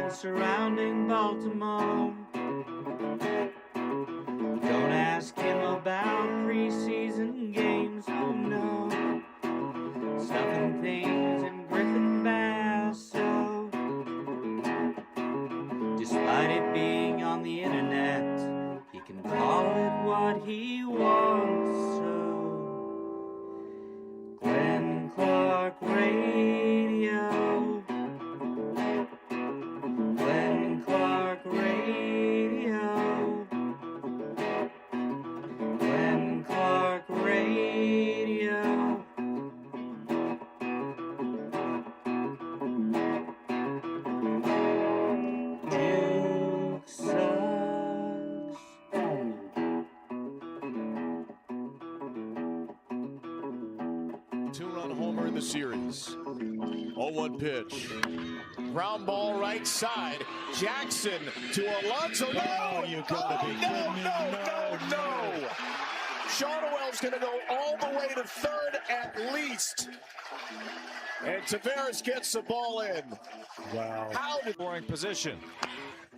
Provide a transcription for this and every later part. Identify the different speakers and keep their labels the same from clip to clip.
Speaker 1: headlines surrounding Baltimore. Don't ask him about preseason games, oh no. Stuffing things in Griffin Basso. Despite it being on the internet, he can call it what he wants, so Glenn Clark Radio. Glenn Clark Radio. Glenn Clark Radio. Duke sucks.
Speaker 2: Two-run homer in the series. 0-1 pitch. Ground ball right side. Jackson to Alonso. No!
Speaker 3: You gotta be kidding me.
Speaker 2: No! Shardwell's going to go all the way to third at least. And Tavares gets the ball in.
Speaker 3: Wow.
Speaker 2: How did
Speaker 3: Scoring position.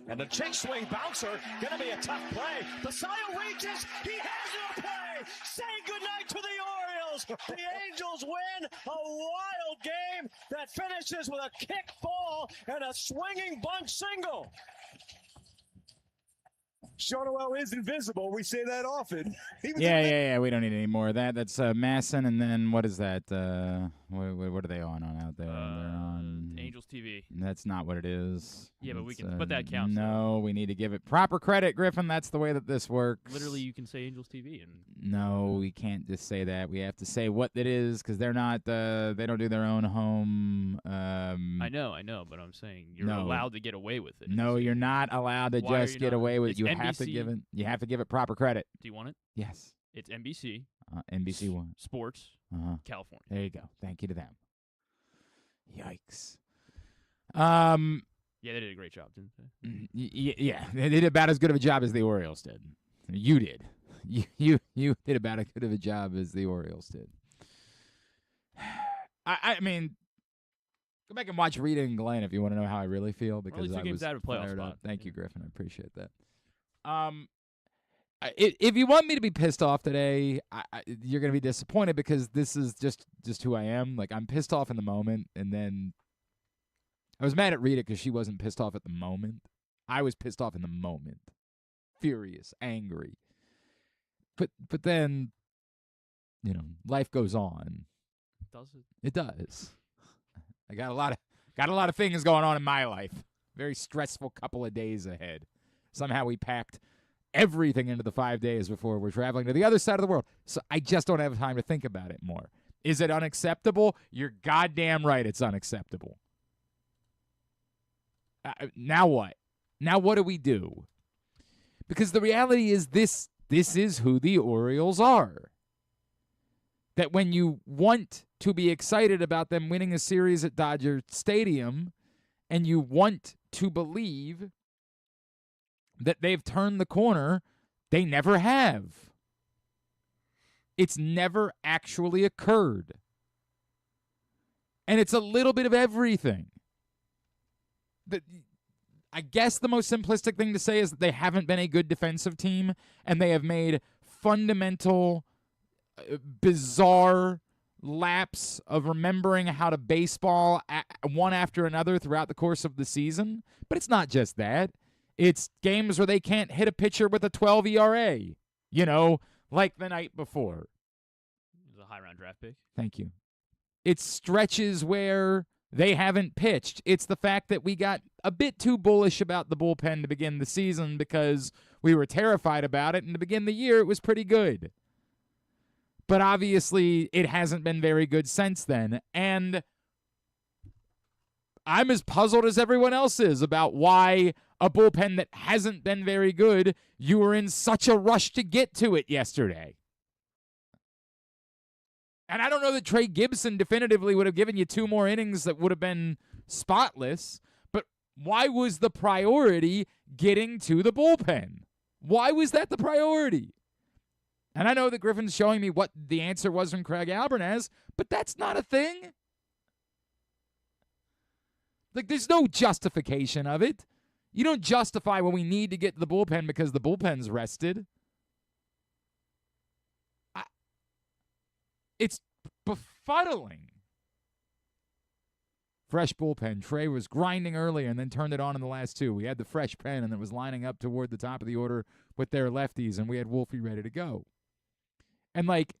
Speaker 3: And the check swing bouncer, gonna be a tough play. Basayo reaches, he has no play. Say goodnight to the Orioles. The Angels win a wild game that finishes with a kick ball and a swinging bunt single. Shardwell is invisible. We say that often.
Speaker 4: Yeah. We don't need any more of that. That's Masson, and then what is that? What are they on out there? They're on
Speaker 5: Angels TV.
Speaker 4: That's not what it is.
Speaker 5: Yeah, but we can. But that counts.
Speaker 4: No, we need to give it proper credit, Griffin. That's the way that this works.
Speaker 5: Literally, you can say Angels TV, and
Speaker 4: no, we can't just say that. We have to say what it is because they're not. They don't do their own home.
Speaker 5: I know, but I'm saying you're allowed to get away with it.
Speaker 4: No, you're not allowed to just get away with it. You
Speaker 5: NBC.
Speaker 4: have to give it. You have to give it proper credit.
Speaker 5: Do you want it?
Speaker 4: Yes.
Speaker 5: It's NBC.
Speaker 4: NBC One.
Speaker 5: Sports. California.
Speaker 4: There you go. Thank you to them. Yikes.
Speaker 5: Yeah, they did a great job, didn't they?
Speaker 4: Yeah, they did about as good of a job as the Orioles did. You did. You did about as good of a job as the Orioles did. I mean, go back and watch Rita and Glenn if you want to know how I really feel because
Speaker 5: only two games out of a playoff spot.
Speaker 4: Thank you, Griffin. I appreciate that. If you want me to be pissed off today, you're going to be disappointed because this is just who I am. Like, I'm pissed off in the moment, and then I was mad at Rita because she wasn't pissed off at the moment. I was pissed off in the moment. Furious, angry. But then, life goes on.
Speaker 5: Does it?
Speaker 4: It does. I got a lot of things going on in my life. Very stressful couple of days ahead. Somehow we packed everything into the 5 days before we're traveling to the other side of the world. So I just don't have time to think about it more. Is it unacceptable? You're goddamn right it's unacceptable. Now what? Now what do we do? Because the reality is this is who the Orioles are. That when you want to be excited about them winning a series at Dodger Stadium and you want to believe that they've turned the corner, they never have. It's never actually occurred. And it's a little bit of everything. I guess the most simplistic thing to say is that they haven't been a good defensive team, and they have made fundamental, bizarre lapse of remembering how to baseball one after another throughout the course of the season. But it's not just that. It's games where they can't hit a pitcher with a 12 ERA, like the night before.
Speaker 5: It was a high-round draft pick.
Speaker 4: Thank you. It's stretches where they haven't pitched. It's the fact that we got a bit too bullish about the bullpen to begin the season because we were terrified about it, and to begin the year, it was pretty good. But obviously, it hasn't been very good since then, and I'm as puzzled as everyone else is about why a bullpen that hasn't been very good, you were in such a rush to get to it yesterday. And I don't know that Trey Gibson definitively would have given you 2 more innings that would have been spotless, but why was the priority getting to the bullpen? Why was that the priority? And I know that Griffin's showing me what the answer was from Craig Albernaz, but that's not a thing. Like, there's no justification of it. You don't justify when we need to get to the bullpen because the bullpen's rested. It's befuddling. Fresh bullpen. Trey was grinding earlier and then turned it on in the last two. We had the fresh pen, and it was lining up toward the top of the order with their lefties, and we had Wolfie ready to go. And, like,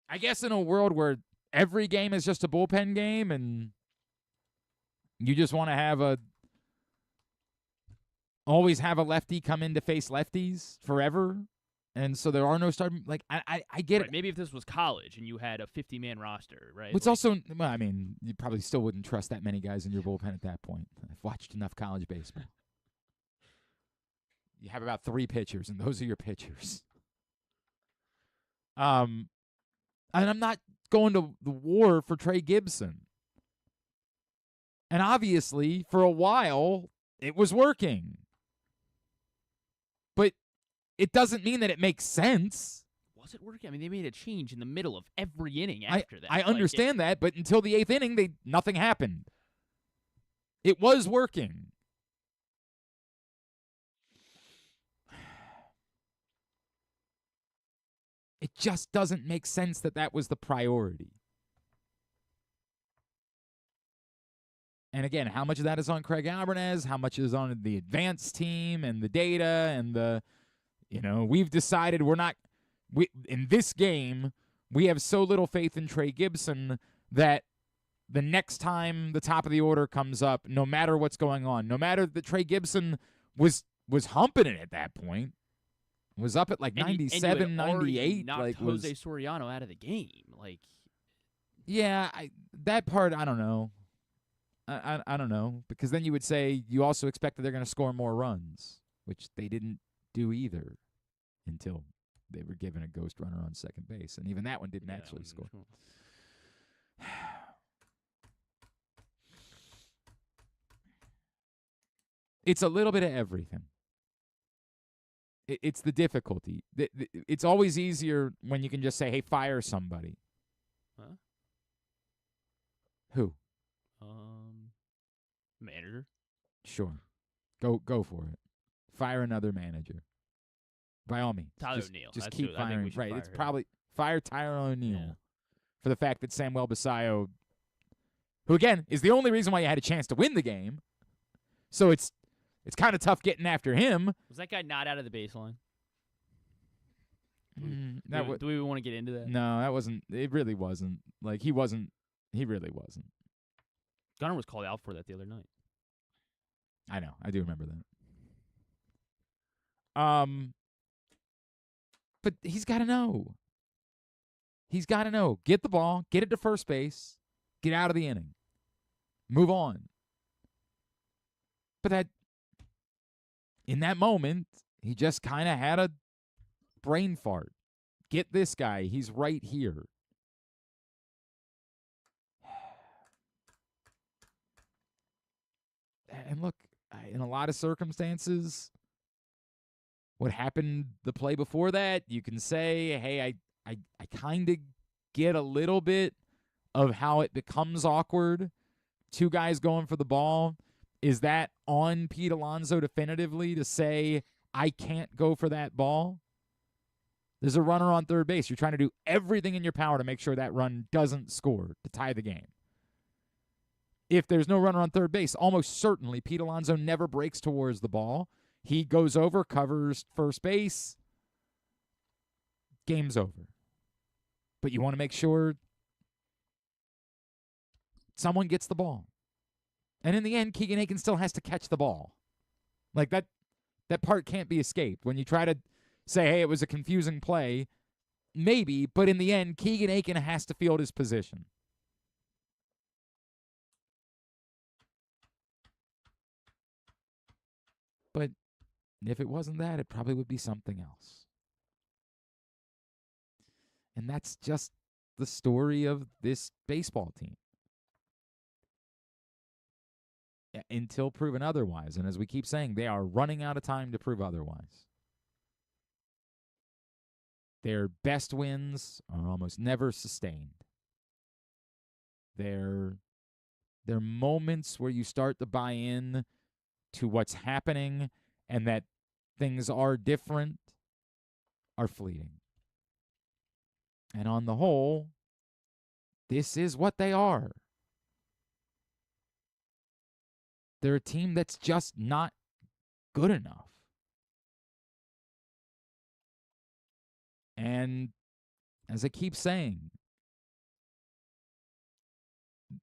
Speaker 4: I guess in a world where every game is just a bullpen game and you just want to always have a lefty come in to face lefties forever, and so there are no starting. Like, I get
Speaker 5: right,
Speaker 4: it.
Speaker 5: Maybe if this was college and you had a 50-man roster, right?
Speaker 4: It's also, well, I mean, you probably still wouldn't trust that many guys in your bullpen at that point. I've watched enough college baseball. You have about 3 pitchers, and those are your pitchers. And I'm not going to the war for Trey Gibson. And obviously, for a while, it was working. But it doesn't mean that it makes sense.
Speaker 5: Was it working? I mean, they made a change in the middle of every inning after that.
Speaker 4: I understand that, but until the 8th inning, nothing happened. It was working. It just doesn't make sense that was the priority. And again, how much of that is on Craig Albernez? How much is on the advanced team and the data and we've decided in this game, we have so little faith in Trey Gibson that the next time the top of the order comes up, no matter what's going on, no matter that Trey Gibson was humping it at that point, was up at like 97, 98.
Speaker 5: Knocked Jose Soriano out of the game. Like,
Speaker 4: yeah, that part, I don't know. I don't know, because then you would say you also expect that they're going to score more runs, which they didn't do either until they were given a ghost runner on second base, and even that one didn't actually score.
Speaker 5: Sure.
Speaker 4: It's a little bit of everything. It's the difficulty. It's always easier when you can just say, hey, fire somebody.
Speaker 5: Huh?
Speaker 4: Who?
Speaker 5: Manager.
Speaker 4: Sure. Go for it. Fire another manager. By all means.
Speaker 5: Tyler
Speaker 4: just,
Speaker 5: O'Neill.
Speaker 4: Just
Speaker 5: That's
Speaker 4: keep firing. Right.
Speaker 5: Fire
Speaker 4: It's
Speaker 5: him.
Speaker 4: probably fire Tyler O'Neill
Speaker 5: Yeah.
Speaker 4: for the fact that Samuel Basallo, who again is the only reason why you had a chance to win the game. So it's kind of tough getting after him.
Speaker 5: Was that guy not out of the baseline? Do we even want to get into that?
Speaker 4: No, that wasn't. It really wasn't. Like, he wasn't. He really wasn't.
Speaker 5: Gunnar was called out for that the other night.
Speaker 4: I know. I do remember that. But he's got to know. He's got to know. Get the ball. Get it to first base. Get out of the inning. Move on. But in that moment, he just kind of had a brain fart. Get this guy. He's right here. And look, in a lot of circumstances, what happened the play before that, you can say, hey, I kind of get a little bit of how it becomes awkward. 2 guys going for the ball. Is that on Pete Alonso definitively to say, I can't go for that ball? There's a runner on third base. You're trying to do everything in your power to make sure that run doesn't score to tie the game. If there's no runner on third base, almost certainly Pete Alonso never breaks towards the ball. He goes over, covers first base. Game's over. But you want to make sure someone gets the ball. And in the end, Keegan Aiken still has to catch the ball. Like, that part can't be escaped. When you try to say, hey, it was a confusing play, maybe, but in the end, Keegan Aiken has to field his position. But if it wasn't that, it probably would be something else. And that's just the story of this baseball team. Until proven otherwise. And as we keep saying, they are running out of time to prove otherwise. Their best wins are almost never sustained. Their There are moments where you start to buy in to what's happening and that things are different, are fleeting. And on the whole, this is what they are. They're a team that's just not good enough. And as I keep saying,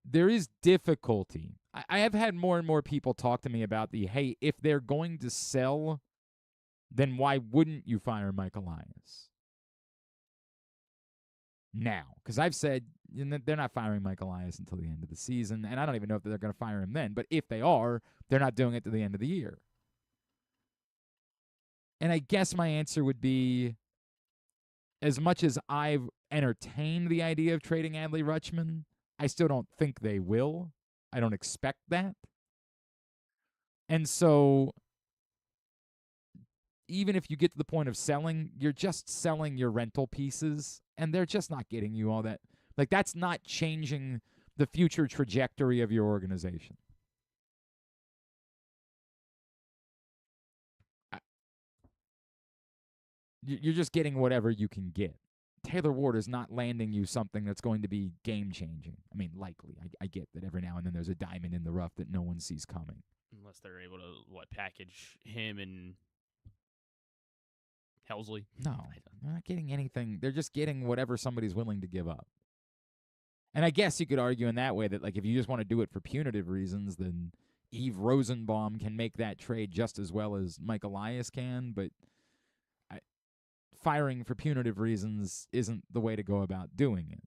Speaker 4: there is difficulty. I have had more and more people talk to me about hey, if they're going to sell, then why wouldn't you fire Mike Elias? Now, because I've said they're not firing Mike Elias until the end of the season, and I don't even know if they're going to fire him then, but if they are, they're not doing it to the end of the year. And I guess my answer would be, as much as I've entertained the idea of trading Adley Rutschman, I still don't think they will. I don't expect that. And so even if you get to the point of selling, you're just selling your rental pieces, and they're just not getting you all that. Like, that's not changing the future trajectory of your organization. You're just getting whatever you can get. Taylor Ward is not landing you something that's going to be game-changing. I mean, likely. I get that every now and then there's a diamond in the rough that no one sees coming.
Speaker 5: Unless they're able to, package him and Helsley.
Speaker 4: No, they're not getting anything. They're just getting whatever somebody's willing to give up. And I guess you could argue in that way that, if you just want to do it for punitive reasons, then Yves Rosenbaum can make that trade just as well as Mike Elias can, but firing for punitive reasons isn't the way to go about doing it.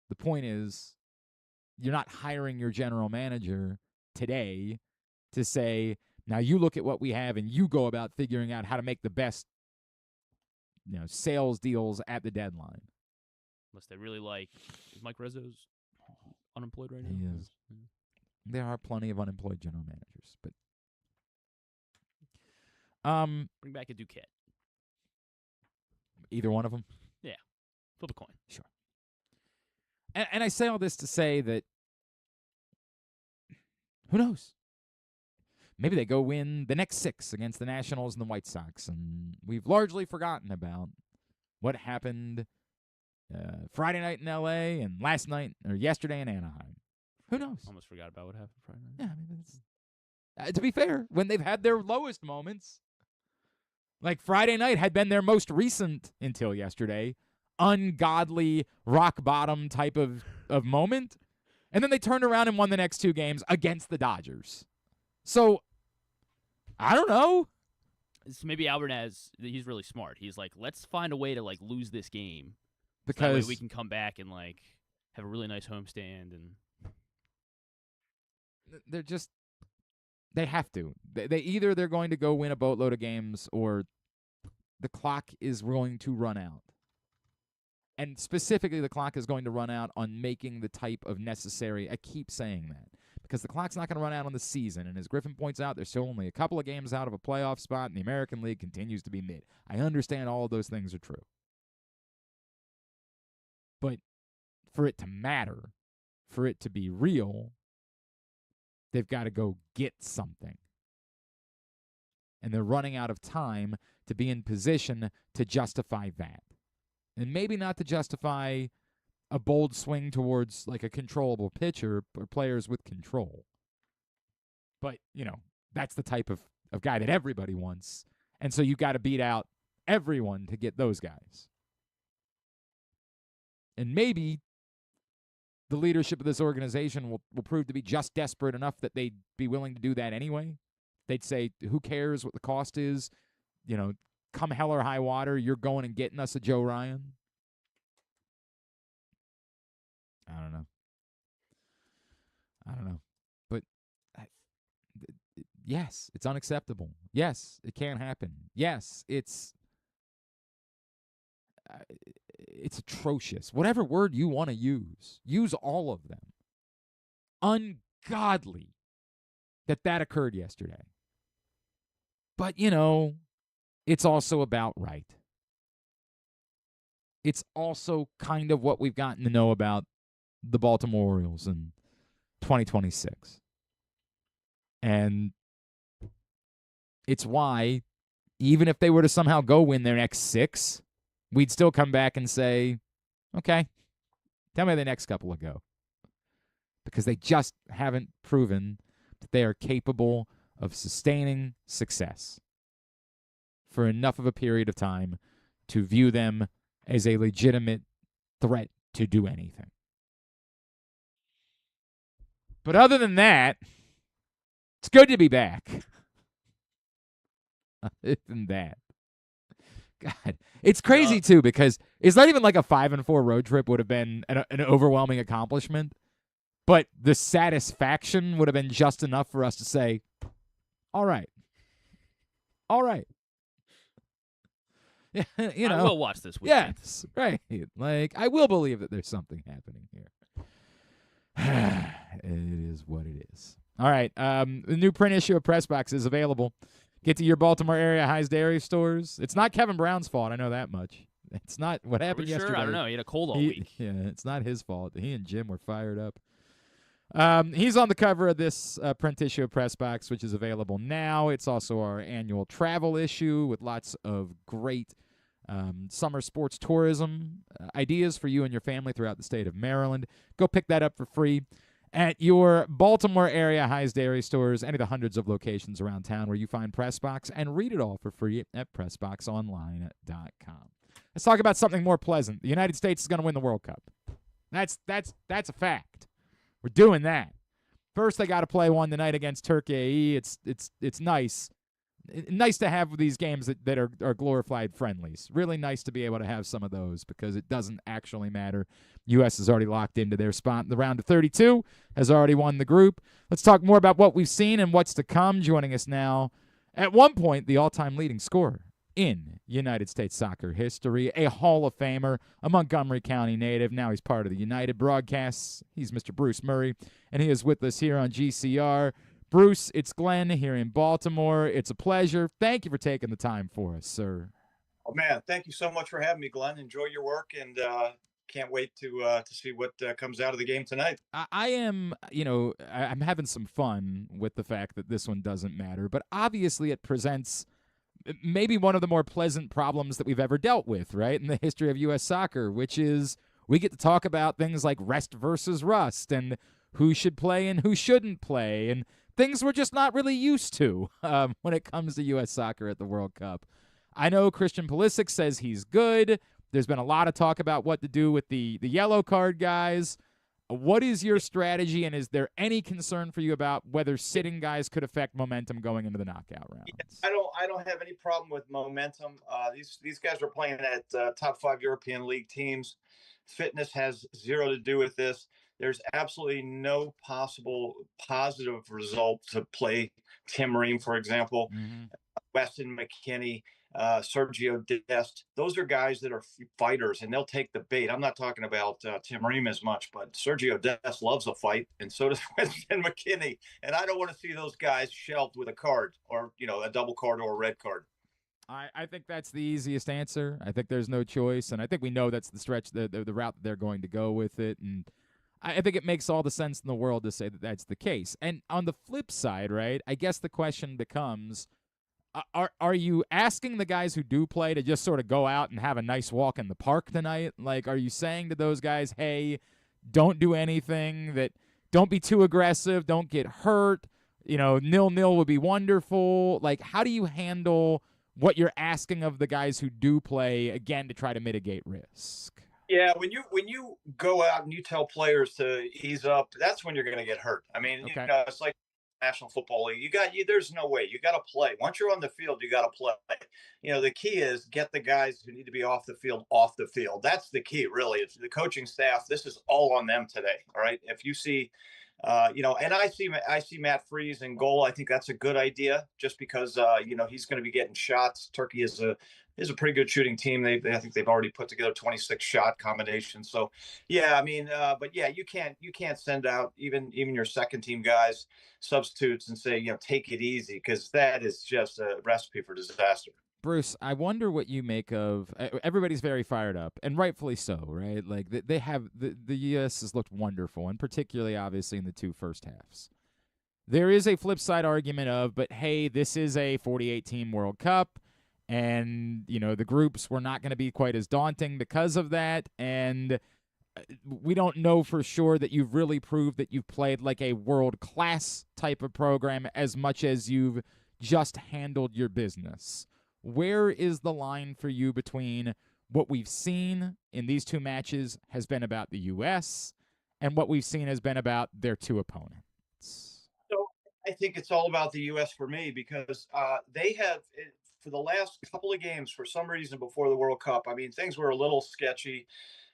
Speaker 4: The point is, you're not hiring your general manager today to say, now you look at what we have and you go about figuring out how to make the best sales deals at the deadline.
Speaker 5: Unless they really is Mike Rizzo's unemployed right now?
Speaker 4: He is. There are plenty of unemployed general managers, but
Speaker 5: bring back a Duquette.
Speaker 4: Either one of them?
Speaker 5: Yeah. Flip a coin.
Speaker 4: Sure. And I say all this to say that, who knows? Maybe they go win the next 6 against the Nationals and the White Sox, and we've largely forgotten about what happened Friday night in L.A. and yesterday in Anaheim. Who knows?
Speaker 5: Almost forgot about what happened Friday night.
Speaker 4: Yeah, I mean, to be fair, when they've had their lowest moments, like Friday night had been their most recent, until yesterday, ungodly rock bottom type of moment. And then they turned around and won the next 2 games against the Dodgers. So, I don't know.
Speaker 5: So maybe Alvarez, he's really smart. He's like, let's find a way to lose this game.
Speaker 4: Because
Speaker 5: so that way we can come back and have a really nice homestand. And
Speaker 4: they have to. Either they're going to go win a boatload of games, or the clock is going to run out. And specifically, the clock is going to run out on making the type of necessary. I keep saying that because the clock's not going to run out on the season. And as Griffin points out, there's still only a couple of games out of a playoff spot, and the American League continues to be mid. I understand all of those things are true. But for it to matter, for it to be real, they've got to go get something. And they're running out of time to be in position to justify that. And maybe not to justify a bold swing towards a controllable pitcher or players with control. But, that's the type of guy that everybody wants. And so you got to beat out everyone to get those guys. And maybe the leadership of this organization will prove to be just desperate enough that they'd be willing to do that anyway. They'd say, who cares what the cost is? Come hell or high water, you're going and getting us a Joe Ryan. I don't know. But yes, it's unacceptable. Yes, it can't happen. Yes, it's atrocious. Whatever word you want to use all of them. Ungodly that occurred yesterday. But, it's also about right. It's also kind of what we've gotten to know about the Baltimore Orioles and 2026. And it's why, even if they were to somehow go win their next 6, we'd still come back and say, okay, tell me how the next couple will go. Because they just haven't proven that they are capable of sustaining success for enough of a period of time to view them as a legitimate threat to do anything. But other than that, it's good to be back. Other than that, God, it's crazy too, because it's not even like a 5-4 road trip would have been an overwhelming accomplishment, but the satisfaction would have been just enough for us to say, all right. You know,
Speaker 5: I will watch this weekend.
Speaker 4: Yes, right. Like, I will believe that there's something happening here. It is what it is. All right. The new print issue of Press Box is available. Get to your Baltimore area High's Dairy stores. It's not Kevin Brown's fault. I know that much. It's not what happened yesterday.
Speaker 5: Sure? I don't know. He had a cold all week.
Speaker 4: Yeah, it's not his fault. He and Jim were fired up. He's on the cover of this print issue of Press Box, which is available now. It's also our annual travel issue with lots of great summer sports tourism ideas for you and your family throughout the state of Maryland. Go pick that up for free at your Baltimore area High's Dairy stores, any of the hundreds of locations around town where you find Pressbox, and read it all for free at PressBoxOnline.com. Let's talk about something more pleasant. The United States is going to win the World Cup. That's a fact. We're doing that. First, they got to play one tonight against Türkiye. It's nice. Nice to have these games that are glorified friendlies. Really nice to be able to have some of those because it doesn't actually matter. U.S. is already locked into their spot in the round of 32, has already won the group. Let's talk more about what we've seen and what's to come. Joining us now, at one point, the all-time leading scorer in United States soccer history, a Hall of Famer, a Montgomery County native. Now he's part of the United broadcasts. He's Mr. Bruce Murray, and he is with us here on GCR. Bruce, it's Glenn here in Baltimore. It's a pleasure. Thank you for taking the time for us, sir.
Speaker 6: Oh, man, thank you so much for having me, Glenn. Enjoy your work, and can't wait to see what comes out of the game tonight.
Speaker 4: I'm having some fun with the fact that this one doesn't matter, but obviously it presents maybe one of the more pleasant problems that we've ever dealt with, right, in the history of U.S. soccer, which is we get to talk about things like rest versus rust and who should play and who shouldn't play, and things we're just not really used to when it comes to U.S. soccer at the World Cup. I know Christian Pulisic says he's good. There's been a lot of talk about what to do with the yellow card guys. What is your strategy, and is there any concern for you about whether sitting guys could affect momentum going into the knockout rounds?
Speaker 6: Yeah, I don't have any problem with momentum. These guys are playing at top 5 European League teams. Fitness has zero to do with this. There's absolutely no possible positive result to play Tim Ream, for example, Weston McKennie, Sergio Dest. Those are guys that are fighters, and they'll take the bait. I'm not talking about Tim Ream as much, but Sergio Dest loves a fight, and so does Weston McKennie. And I don't want to see those guys shelved with a card or, a double card or a red card.
Speaker 4: I think that's the easiest answer. I think there's no choice, and I think we know that's the stretch, the route that they're going to go with it, and I think it makes all the sense in the world to say that that's the case. And on the flip side, right, I guess the question becomes, are you asking the guys who do play to just sort of go out and have a nice walk in the park tonight? Like, are you saying to those guys, hey, don't do anything, don't be too aggressive, don't get hurt, 0-0 would be wonderful? Like, how do you handle what you're asking of the guys who do play, again, to try to mitigate risk?
Speaker 6: Yeah, when you go out and you tell players to ease up, that's when you're going to get hurt. I mean,
Speaker 4: okay.
Speaker 6: It's like National Football League. There's no way. You got to play. Once you're on the field, you got to play. The key is get the guys who need to be off the field. That's the key, really. It's the coaching staff. This is all on them today. All right. If you see, and I see Matt Freese in goal. I think that's a good idea, just because he's going to be getting shots. Turkey is a pretty good shooting team. I think they've already put together 26 shot combinations. So, yeah, I mean, but yeah, you can't send out even your second team guys, substitutes, and say, take it easy, because that is just a recipe for disaster.
Speaker 4: Bruce, I wonder what you make of everybody's very fired up, and rightfully so, right? Like they have the U.S. has looked wonderful, and particularly obviously in the two first halves. There is a flip side argument of, but hey, this is a 48-team World Cup, and the groups were not going to be quite as daunting because of that, and we don't know for sure that you've really proved that you've played like a world-class type of program as much as you've just handled your business. Where is the line for you between what we've seen in these two matches has been about the U.S. and what we've seen has been about their two opponents?
Speaker 6: So I think it's all about the U.S. for me because they have, for the last couple of games, for some reason before the World Cup, I mean, things were a little sketchy,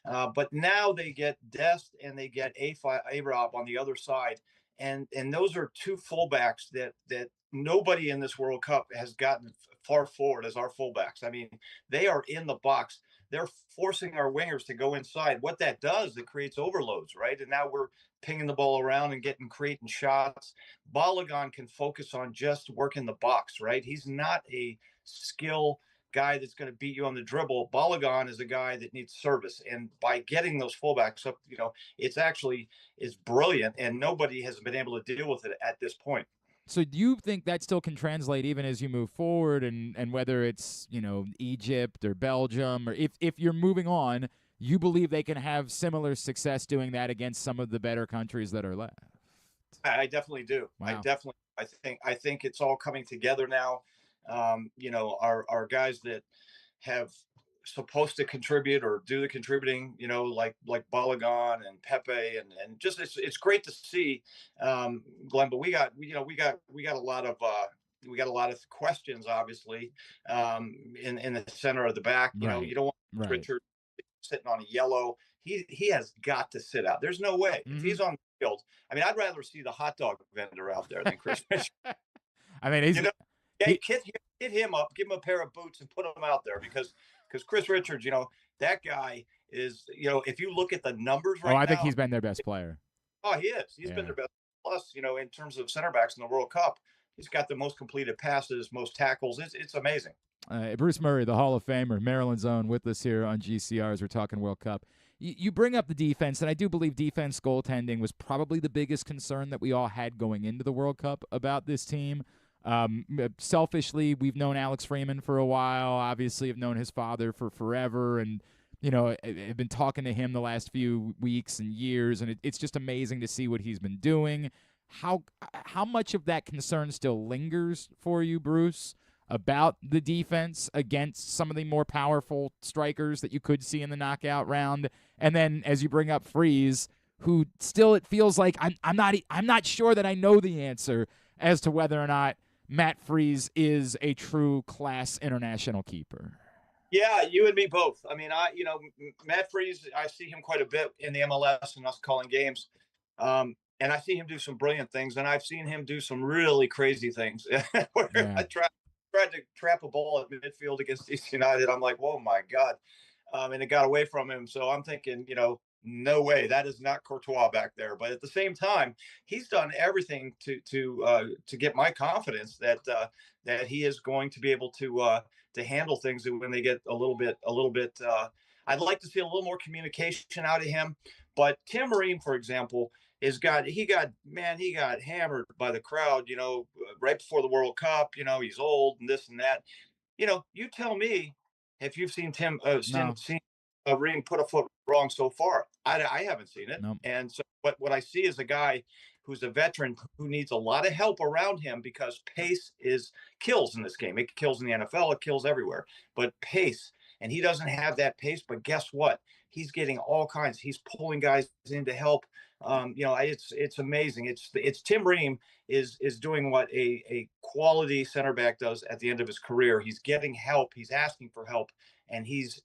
Speaker 6: but now they get Dest and they get A-Rob on the other side. And those are two fullbacks that nobody in this World Cup has gotten far forward as our fullbacks. I mean, they are in the box. They're forcing our wingers to go inside. What that does, it creates overloads, right? And now we're pinging the ball around and creating shots. Balogun can focus on just working the box, right? He's not a skill guy that's going to beat you on the dribble. Balogun is a guy that needs service. And by getting those fullbacks up, it's actually is brilliant, and nobody has been able to deal with it at this point.
Speaker 4: So do you think that still can translate even as you move forward, and whether it's, Egypt or Belgium, or if you're moving on, you believe they can have similar success doing that against some of the better countries that are left?
Speaker 6: I definitely do.
Speaker 4: Wow.
Speaker 6: I think it's all coming together now. Our guys that have supposed to contribute or do the contributing, like Balogun and Pepe, and just it's great to see, Glenn. But we got a lot of questions, obviously, in the center of the back. You don't want Richard sitting on a yellow. He has got to sit out. There's no way if he's on the field. I mean, I'd rather see the hot dog vendor out there than Chris Richard.
Speaker 4: I mean, he's.
Speaker 6: Hit him up, give him a pair of boots, and put him out there because Chris Richards, that guy is, if you look at the numbers right now.
Speaker 4: I think he's been their best player.
Speaker 6: Oh, he is. He's been their best. Plus, in terms of center backs in the World Cup, he's got the most completed passes, most tackles. It's amazing.
Speaker 4: Bruce Murray, the Hall of Famer, Maryland's own, with us here on GCR as we're talking World Cup. You bring up the defense, and I do believe defense goaltending was probably the biggest concern that we all had going into the World Cup about this team. Selfishly, we've known Alex Freeman for a while. Obviously, I've known his father for forever, and I've been talking to him the last few weeks and years, and it's just amazing to see what he's been doing. How much of that concern still lingers for you, Bruce, about the defense against some of the more powerful strikers that you could see in the knockout round? And then, as you bring up Freese, who still it feels like I'm not sure that I know the answer as to whether or not Matt Freese is a true class international keeper.
Speaker 6: Yeah, you and me both. I mean, Matt Freese, I see him quite a bit in the MLS and us calling games. And I see him do some brilliant things, and I've seen him do some really crazy things. I tried to trap a ball at midfield against DC United. I'm like, whoa, my God. And it got away from him. So I'm thinking, no way, that is not Courtois back there. But at the same time, he's done everything to get my confidence that he is going to be able to handle things when they get a little bit. I'd like to see a little more communication out of him. But Tim Ream, for example, he got hammered by the crowd. Right before the World Cup. He's old and this and that. You tell me if you've seen seen Ream put a foot wrong so far. I haven't seen it.
Speaker 4: Nope.
Speaker 6: And so what I see is a guy who's a veteran who needs a lot of help around him because pace kills in this game. It kills in the NFL. It kills everywhere. But pace, and he doesn't have that pace. But guess what? He's getting all kinds. He's pulling guys in to help. It's amazing. It's Tim Ream is doing what a quality center back does at the end of his career. He's getting help. He's asking for help, and he's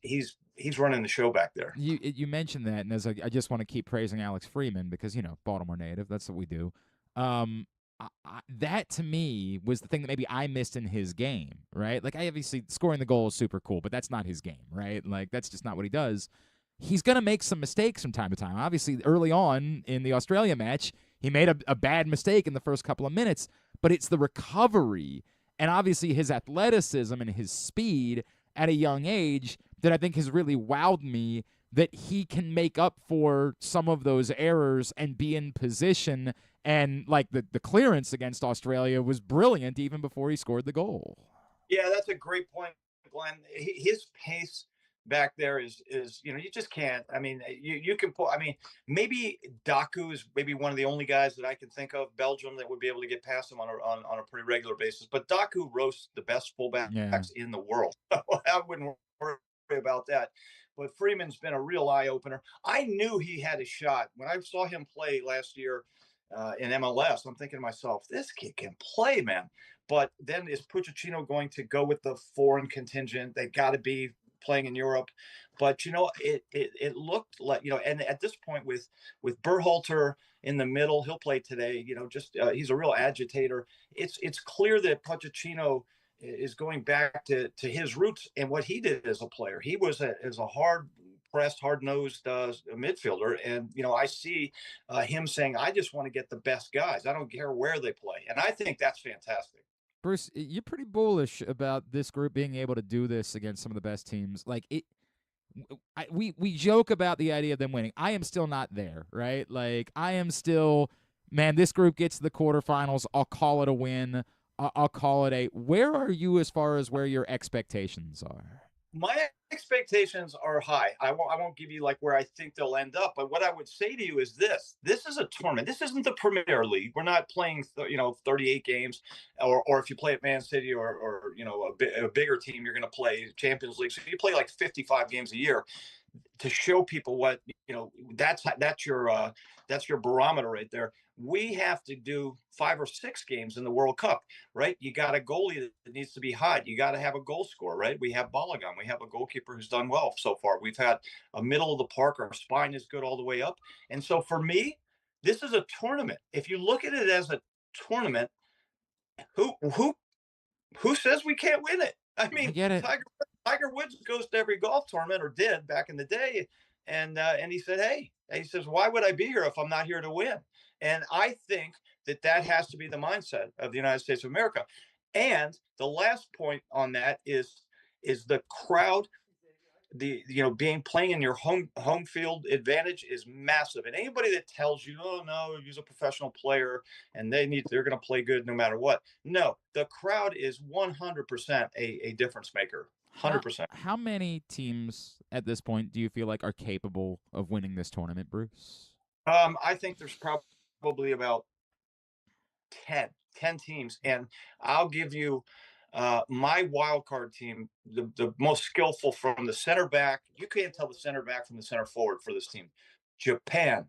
Speaker 6: running the show back there.
Speaker 4: You mentioned that, and I just want to keep praising Alex Freeman because Baltimore native. That's what we do. That to me was the thing that maybe I missed in his game, right? Like, I obviously scoring the goal is super cool, but that's not his game, right? Like, that's just not what he does. He's going to make some mistakes from time to time. Obviously, early on in the Australia match, he made a bad mistake in the first couple of minutes, but it's the recovery and obviously his athleticism and his speed at a young age that I think has really wowed me, that he can make up for some of those errors and be in position. And like the clearance against Australia was brilliant even before he scored the goal.
Speaker 6: Yeah, that's a great point, Glenn. His pace back there is you just can't. I mean, you can pull. I mean, maybe Daku is maybe one of the only guys that I can think of, Belgium, that would be able to get past him on a pretty regular basis. But Daku roasts the best fullbacks in the world. I wouldn't worry about that. But Freeman's been a real eye opener. I knew he had a shot when I saw him play last year in MLS. I'm thinking to myself, this kid can play, man. But then is Pochettino going to go with the foreign contingent? They got to be playing in Europe. But it looked like, and at this point with Berhalter in the middle, he'll play today. He's a real agitator. It's clear that Pochettino is going back to his roots and what he did as a player. He was as a hard-pressed, hard-nosed midfielder, and I see him saying, "I just want to get the best guys. I don't care where they play," and I think that's fantastic.
Speaker 4: Bruce, you're pretty bullish about this group being able to do this against some of the best teams. Like we joke about the idea of them winning. I am still not there, right? Like I am still, man, this group gets to the quarterfinals. I'll call it a win. I'll call it a. Where are you as far as where your expectations are?
Speaker 6: My expectations are high. I won't give you like where I think they'll end up, but what I would say to you is this is a tournament. This isn't the Premier League. We're not playing 38 games, or if you play at Man City or a bigger team, you're going to play Champions League. So you play like 55 games a year to show people what that's your barometer right there. We have to do 5 or 6 games in the World Cup, right? You got a goalie that needs to be hot. You got to have a goal scorer, right? We have Balogun. We have a goalkeeper who's done well so far. We've had a middle of the park. Our spine is good all the way up. And so for me, this is a tournament. If you look at it as a tournament, who says we can't win it? I mean, Tiger Woods goes to every golf tournament, or did back in the day, and he said, "Hey," he says, "why would I be here if I'm not here to win?" And I think that has to be the mindset of the United States of America. And the last point on that is the crowd. Playing in your home field advantage is massive. And anybody that tells you, "Oh no, he's a professional player and they're going to play good no matter what," no, the crowd is 100% a difference maker. 100%.
Speaker 4: How many teams at this point do you feel like are capable of winning this tournament, Bruce?
Speaker 6: I think there's probably about 10 teams, and I'll give you my wild card team, the most skillful from the center back. You can't tell the center back from the center forward for this team. Japan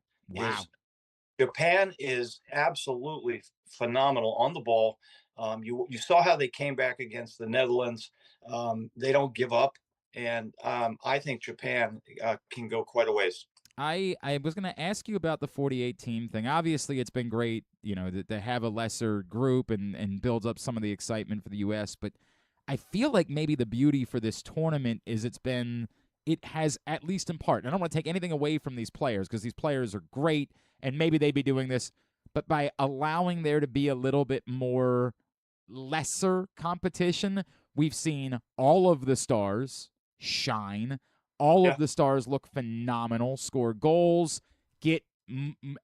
Speaker 6: is absolutely phenomenal on the ball. You saw how they came back against the Netherlands. They don't give up, and I think Japan can go quite a ways.
Speaker 4: I was going to ask you about the 48-team thing. Obviously, it's been great, to have a lesser group and builds up some of the excitement for the U.S., but I feel like maybe the beauty for this tournament is it has, at least in part, and I don't want to take anything away from these players because these players are great, and maybe they'd be doing this, but by allowing there to be a little bit more lesser competition, we've seen all of the stars shine. All of the stars look phenomenal, score goals, get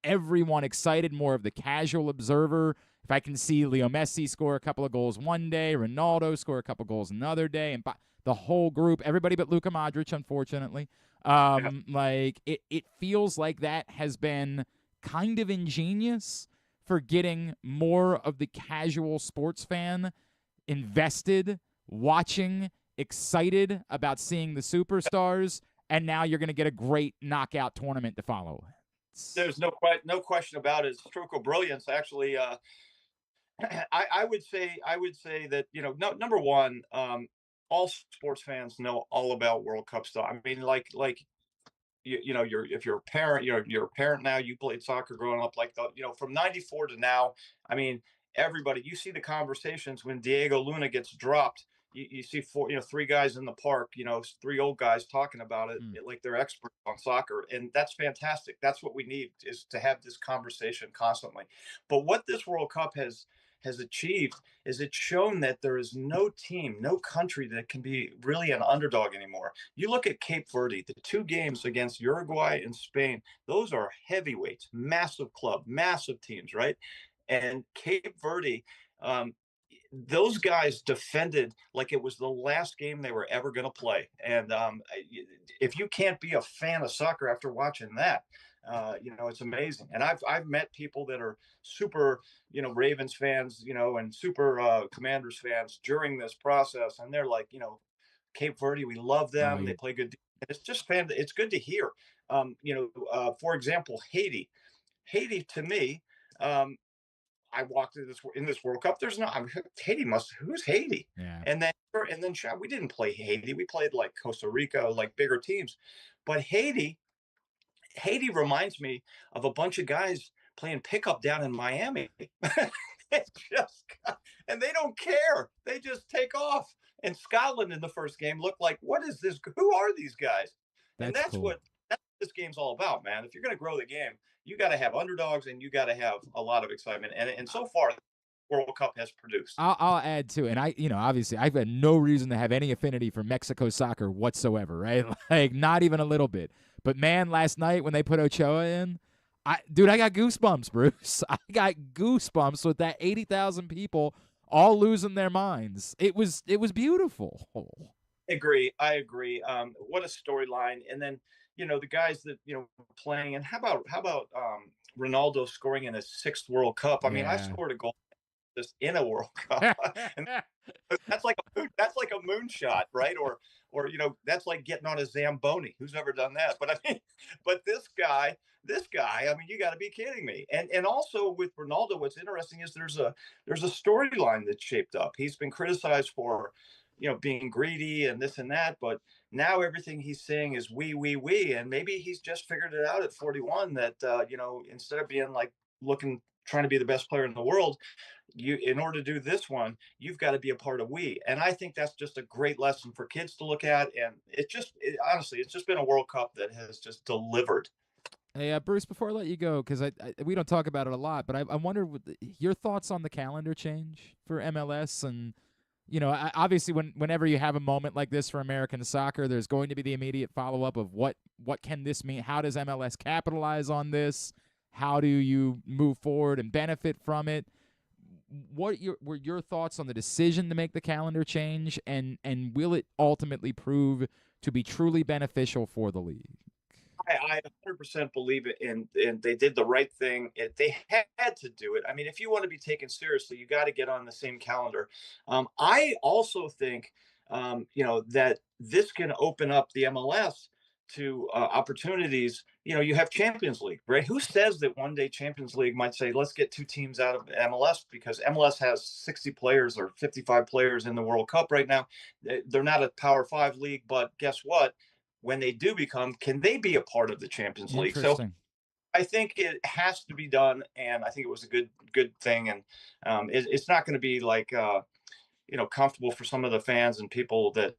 Speaker 4: everyone excited, more of the casual observer. If I can see Leo Messi score a couple of goals one day, Ronaldo score a couple of goals another day, and the whole group, everybody but Luka Modric, unfortunately, it feels like that has been kind of ingenious for getting more of the casual sports fan invested, watching, excited about seeing the superstars, and now you're going to get a great knockout tournament to follow.
Speaker 6: There's no question about it. It's stroke of brilliance, actually. I would say that number one, all sports fans know all about World Cup stuff. I mean, if you're a parent, you're a parent now. You played soccer growing up, from '94 to now. I mean, everybody. You see the conversations when Diego Luna gets dropped. You see 3 guys in the park, 3 old guys talking about it like they're experts on soccer. And that's fantastic. That's what we need, is to have this conversation constantly. But what this World Cup has has achieved is it's shown that there is no team, no country that can be really an underdog anymore. You look at Cape Verde, the 2 games against Uruguay and Spain, those are heavyweights, massive club, massive teams, right? And Cape Verde, um, those guys defended like it was the last game they were ever going to play. And if you can't be a fan of soccer after watching that, it's amazing. And I've met people that are super, Ravens fans, and super Commanders fans during this process, and they're like, Cape Verde, we love them. They play good. It's just it's good to hear. For example, Haiti. Haiti to me. I walked in this World Cup. There's no Haiti who's Haiti?
Speaker 4: Yeah.
Speaker 6: And then we didn't play Haiti. We played like Costa Rica, like bigger teams. But Haiti reminds me of a bunch of guys playing pickup down in Miami. And they don't care. They just take off. And Scotland in the first game looked like, what is this? Who are these guys? That's cool. What this game's all about, man. If you're going to grow the game, you got to have underdogs and you got to have a lot of excitement. And so far, the World Cup has produced.
Speaker 4: I'll add too, and obviously I've had no reason to have any affinity for Mexico soccer whatsoever, right? Like not even a little bit. But man, last night when they put Ochoa in, I got goosebumps, Bruce. I got goosebumps with that 80,000 people all losing their minds. It was beautiful.
Speaker 6: I agree. What a storyline. And then, the guys that, playing, and how about Ronaldo scoring in his 6th World Cup? I mean, I scored a goal just in a World Cup. And that's like a moonshot, right? Or that's like getting on a Zamboni. Who's ever done that? But I mean, this guy, I mean, you got to be kidding me. And also with Ronaldo, what's interesting is there's a storyline that's shaped up. He's been criticized for, being greedy and this and that, but now everything he's saying is we, and maybe he's just figured it out at 41 that, instead of being like trying to be the best player in the world, in order to do this one, you've got to be a part of we. And I think that's just a great lesson for kids to look at. And honestly, it's just been a World Cup that has just delivered.
Speaker 4: Hey, Bruce, before I let you go, because we don't talk about it a lot, but I wonder your thoughts on the calendar change for MLS. And, obviously whenever you have a moment like this for American soccer, there's going to be the immediate follow-up of what can this mean? How does MLS capitalize on this? How do you move forward and benefit from it? What were your thoughts on the decision to make the calendar change, and will it ultimately prove to be truly beneficial for the league?
Speaker 6: I 100% believe it, and they did the right thing. They had to do it. I mean, if you want to be taken seriously, you got to get on the same calendar. I also think, that this can open up the MLS to opportunities. You have Champions League, right? Who says that one day Champions League might say, let's get 2 teams out of MLS, because MLS has 60 players or 55 players in the World Cup right now. They're not a Power 5 league, but guess what? When they do can they be a part of the Champions League? So I think it has to be done, and I think it was a good thing. And it's not going to be like comfortable for some of the fans and people that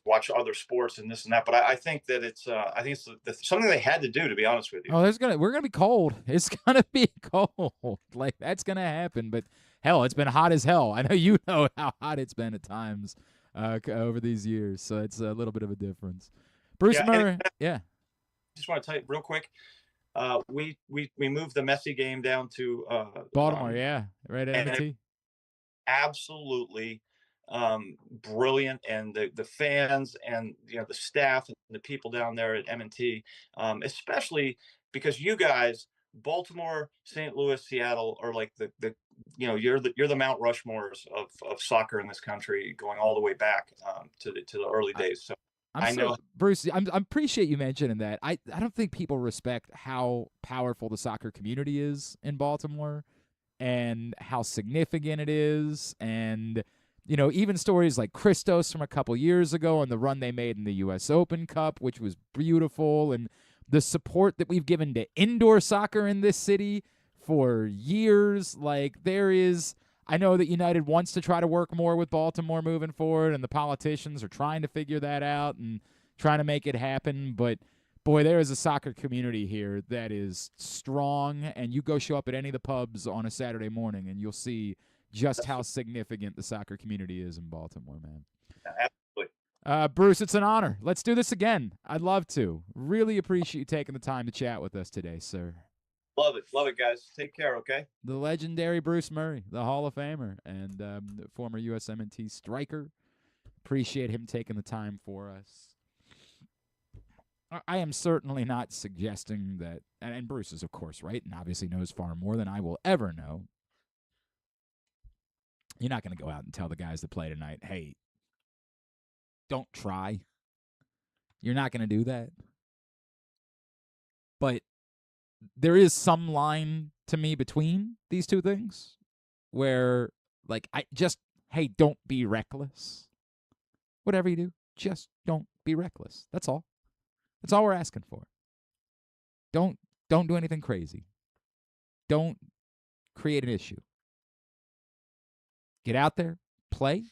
Speaker 6: watch other sports and this and that. But I think that it's something they had to do, to be honest with you.
Speaker 4: Oh, we're gonna be cold. It's gonna be cold. Like that's gonna happen. But hell, it's been hot as hell. I know you know how hot it's been at times over these years. So it's a little bit of a difference. Bruce Murray,
Speaker 6: Just want to tell you real quick. We moved the Messi game down to
Speaker 4: Baltimore. Right at M&T.
Speaker 6: Absolutely brilliant, and the fans and the staff and the people down there at M&T, especially because you guys, Baltimore, St. Louis, Seattle, are like you're the Mount Rushmores of soccer in this country, going all the way back to the early days. So I know,
Speaker 4: Bruce, I appreciate you mentioning that. I don't think people respect how powerful the soccer community is in Baltimore and how significant it is. And, even stories like Christos from a couple years ago and the run they made in the U.S. Open Cup, which was beautiful, and the support that we've given to indoor soccer in this city for years. Like I know that United wants to try to work more with Baltimore moving forward, and the politicians are trying to figure that out and trying to make it happen. But boy, there is a soccer community here that is strong, and you go show up at any of the pubs on a Saturday morning, and you'll see just how significant the soccer community is in Baltimore, man.
Speaker 6: Absolutely.
Speaker 4: Bruce, it's an honor. Let's do this again. I'd love to. Really appreciate you taking the time to chat with us today, sir.
Speaker 6: Love it, guys. Take care, okay?
Speaker 4: The legendary Bruce Murray, the Hall of Famer, and former USMNT striker. Appreciate him taking the time for us. I am certainly not suggesting that, and Bruce is, of course, right, and obviously knows far more than I will ever know. You're not going to go out and tell the guys that play tonight, hey, don't try. You're not going to do that. But there is some line to me between these two things where, like, hey, don't be reckless. Whatever you do, just don't be reckless. That's all. That's all we're asking for. Don't do anything crazy. Don't create an issue. Get out there, play.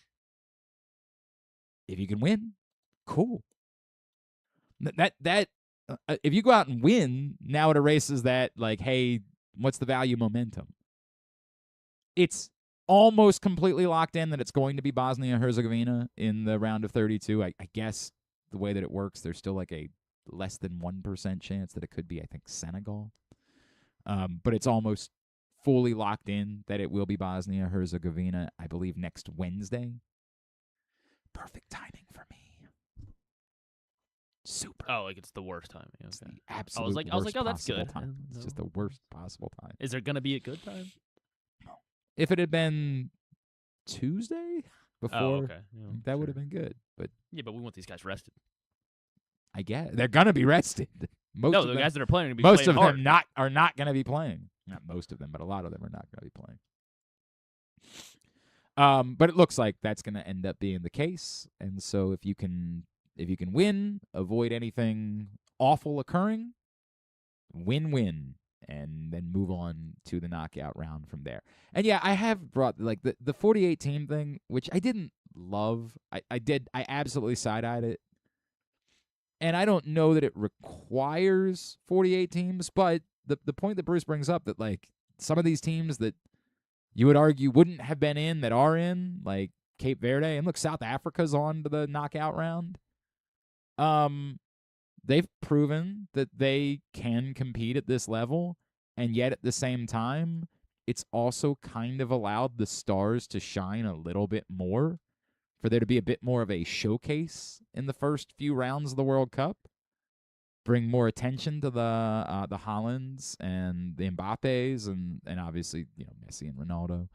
Speaker 4: If you can win, cool. If you go out and win, now it erases that, like, hey, what's the value momentum? It's almost completely locked in that it's going to be Bosnia-Herzegovina in the round of 32. I guess the way that it works, there's still like a less than 1% chance that it could be, I think, Senegal. But it's almost fully locked in that it will be Bosnia-Herzegovina, I believe, next Wednesday. Perfect timing for me. Super.
Speaker 5: Oh, like it's the worst time. Okay.
Speaker 4: It's the absolute
Speaker 5: I was like, oh, that's
Speaker 4: possible
Speaker 5: good.
Speaker 4: time. It's
Speaker 5: No.
Speaker 4: just the worst possible time.
Speaker 5: Is there gonna be a good time?
Speaker 4: If it had been Tuesday before,
Speaker 5: okay. Yeah,
Speaker 4: that would have been good. But
Speaker 5: yeah, but we want these guys rested.
Speaker 4: I guess they're gonna be rested. Most
Speaker 5: No,
Speaker 4: of
Speaker 5: the
Speaker 4: them,
Speaker 5: guys that are playing are gonna be
Speaker 4: most
Speaker 5: playing
Speaker 4: of
Speaker 5: hard.
Speaker 4: them are not gonna be playing. Not most of them, but a lot of them are not gonna be playing. But it looks like that's gonna end up being the case. And so if you can win, avoid anything awful occurring, win-win, and then move on to the knockout round from there. And yeah, I have brought like the 48 team thing, which I didn't love. I absolutely side-eyed it. And I don't know that it requires 48 teams, but the point that Bruce brings up, that like some of these teams that you would argue wouldn't have been in that are in, like Cape Verde, and look, South Africa's on to the knockout round. They've proven that they can compete at this level, and yet at the same time, it's also kind of allowed the stars to shine a little bit more, for there to be a bit more of a showcase in the first few rounds of the World Cup, bring more attention to the Haalands and the Mbappes and obviously, you know, Messi and Ronaldo.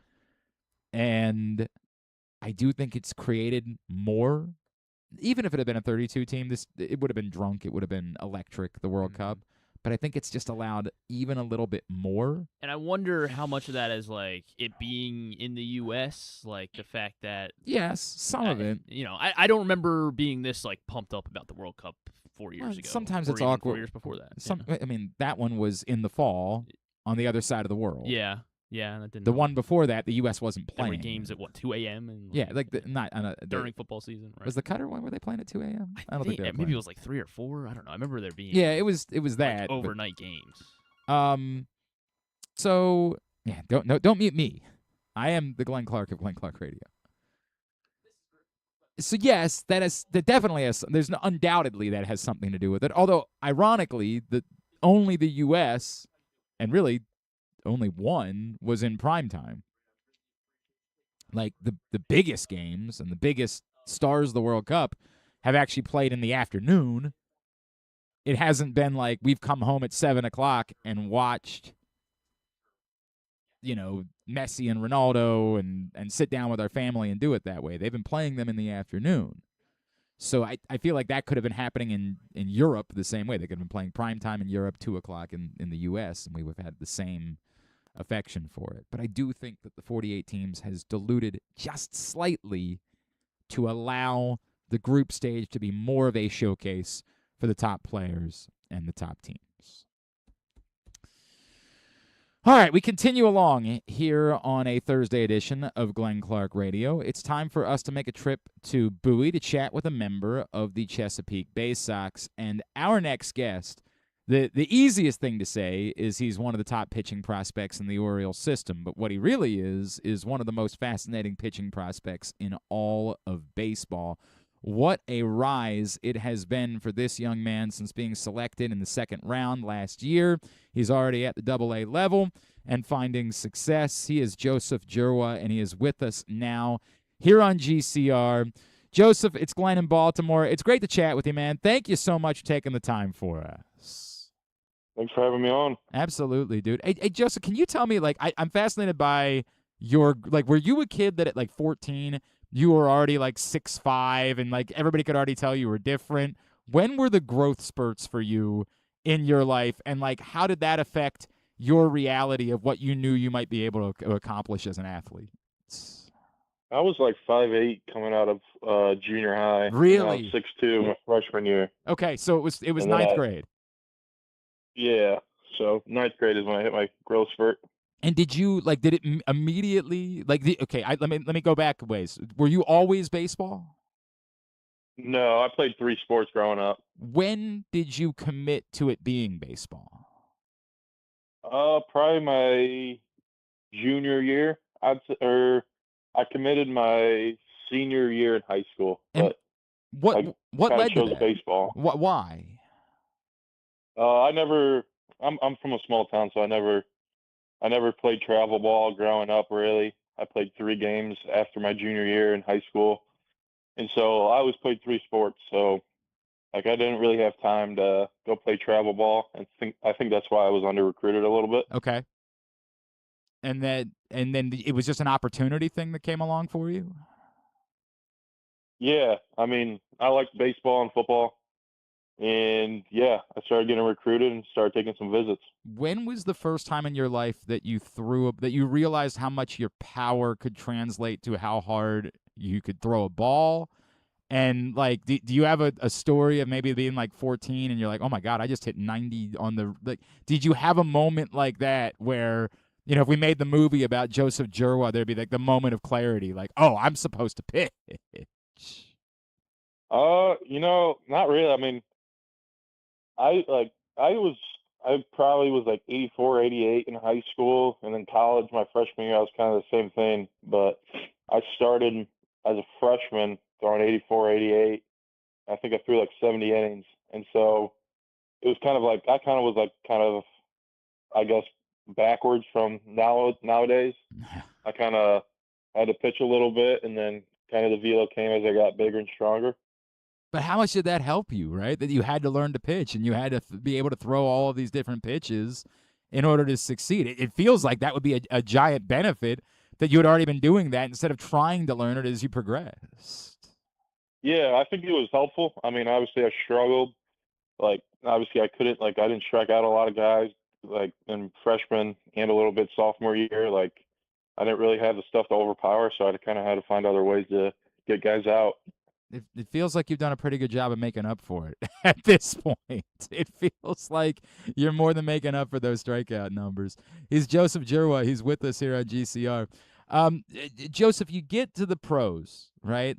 Speaker 4: And I do think it's created more. Even if it had been a 32 team, it would have been drunk. It would have been electric, the World Cup. But I think it's just allowed even a little bit more.
Speaker 5: And I wonder how much of that is like it being in the U.S., like the fact that
Speaker 4: yes, some of it.
Speaker 5: You know, I don't remember being this like pumped up about the World Cup 4 years ago.
Speaker 4: Sometimes
Speaker 5: or
Speaker 4: it's
Speaker 5: even
Speaker 4: awkward.
Speaker 5: 4 years before that.
Speaker 4: I mean, that one was in the fall on the other side of the world.
Speaker 5: Yeah. Yeah, that didn't.
Speaker 4: The one before that, the U.S. wasn't playing.
Speaker 5: There were games at 2 a.m. and
Speaker 4: yeah, like not
Speaker 5: during football season. Right?
Speaker 4: Was the Qatar one? Were they playing at 2 a.m.?
Speaker 5: I don't think
Speaker 4: they were
Speaker 5: maybe
Speaker 4: playing.
Speaker 5: it was like 3 or 4. I don't know. I remember there being.
Speaker 4: Yeah, it was that
Speaker 5: like overnight games.
Speaker 4: So yeah, don't mute me. I am the Glenn Clark of Glenn Clark Radio. So yes, that definitely has. There's undoubtedly that has something to do with it. Although ironically, only the U.S. and really only one was in prime time. Like the biggest games and the biggest stars of the World Cup have actually played in the afternoon. It hasn't been like we've come home at 7:00 and watched, you know, Messi and Ronaldo and sit down with our family and do it that way. They've been playing them in the afternoon. So I feel like that could have been happening in Europe the same way. They could have been playing prime time in Europe, 2:00 in the U.S., and we would have had the same affection for it. But I do think that the 48 teams has diluted just slightly to allow the group stage to be more of a showcase for the top players and the top teams. All right, we continue along here on a Thursday edition of Glenn Clark Radio. It's time for us to make a trip to Bowie to chat with a member of the Chesapeake Baysox. And our next guest, the easiest thing to say is he's one of the top pitching prospects in the Orioles system. But what he really is one of the most fascinating pitching prospects in all of baseball. What a rise it has been for this young man since being selected in the second round last year. He's already at the Double-A level and finding success. He is Joseph Dzierwa, and he is with us now here on GCR. Joseph, it's Glenn in Baltimore. It's great to chat with you, man. Thank you so much for taking the time for us.
Speaker 7: Thanks for having me on.
Speaker 4: Absolutely, dude. Hey, Joseph, can you tell me, I'm fascinated by were you a kid that at 14 you were already 6'5", and everybody could already tell you were different? When were the growth spurts for you in your life, and how did that affect your reality of what you knew you might be able to accomplish as an athlete?
Speaker 7: I was 5'8" coming out of junior high.
Speaker 4: Really?
Speaker 7: And I was 6'2" my freshman year.
Speaker 4: Okay, so it was
Speaker 7: And
Speaker 4: ninth grade.
Speaker 7: Yeah, so ninth grade is when I hit my growth spurt.
Speaker 4: And did you did it immediately let me go back a ways. Were you always baseball?
Speaker 7: No, I played 3 sports growing up.
Speaker 4: When did you commit to it being baseball?
Speaker 7: Probably my junior year. I committed my senior year in high school.
Speaker 4: And
Speaker 7: but
Speaker 4: what led to that?
Speaker 7: baseball.
Speaker 4: Why?
Speaker 7: I'm from a small town, so I never played travel ball growing up, really. I played 3 games after my junior year in high school. And so I always played 3 sports. So I didn't really have time to go play travel ball. And I think that's why I was under-recruited a little bit.
Speaker 4: Okay. And then it was just an opportunity thing that came along for you?
Speaker 7: Yeah. I mean, I liked baseball and football. And yeah, I started getting recruited and started taking some visits.
Speaker 4: When was the first time in your life that you realized how much your power could translate to how hard you could throw a ball? And do you have a story of maybe being 14 and you're like, oh my God, I just hit 90 on the did you have a moment like that where, if we made the movie about Joseph Dzierwa, there'd be the moment of clarity, oh, I'm supposed to pitch?
Speaker 7: Not really. I mean, I probably was 84, 88 in high school, and then college, my freshman year, I was kind of the same thing. But I started as a freshman throwing 84, 88. I think I threw 70 innings, and so it was kind of I guess backwards from nowadays. I kind of had to pitch a little bit, and then kind of the velo came as I got bigger and stronger.
Speaker 4: But how much did that help you, right? That you had to learn to pitch and you had to be able to throw all of these different pitches in order to succeed. It feels like that would be a giant benefit that you had already been doing that instead of trying to learn it as you progressed.
Speaker 7: Yeah, I think it was helpful. I mean, obviously I struggled. Obviously I couldn't, I didn't strike out a lot of guys, in freshman and a little bit sophomore year. I didn't really have the stuff to overpower, so I kind of had to find other ways to get guys out.
Speaker 4: It feels like you've done a pretty good job of making up for it at this point. It feels like you're more than making up for those strikeout numbers. He's Joseph Dzierwa. He's with us here on GCR. Joseph, you get to the pros, right?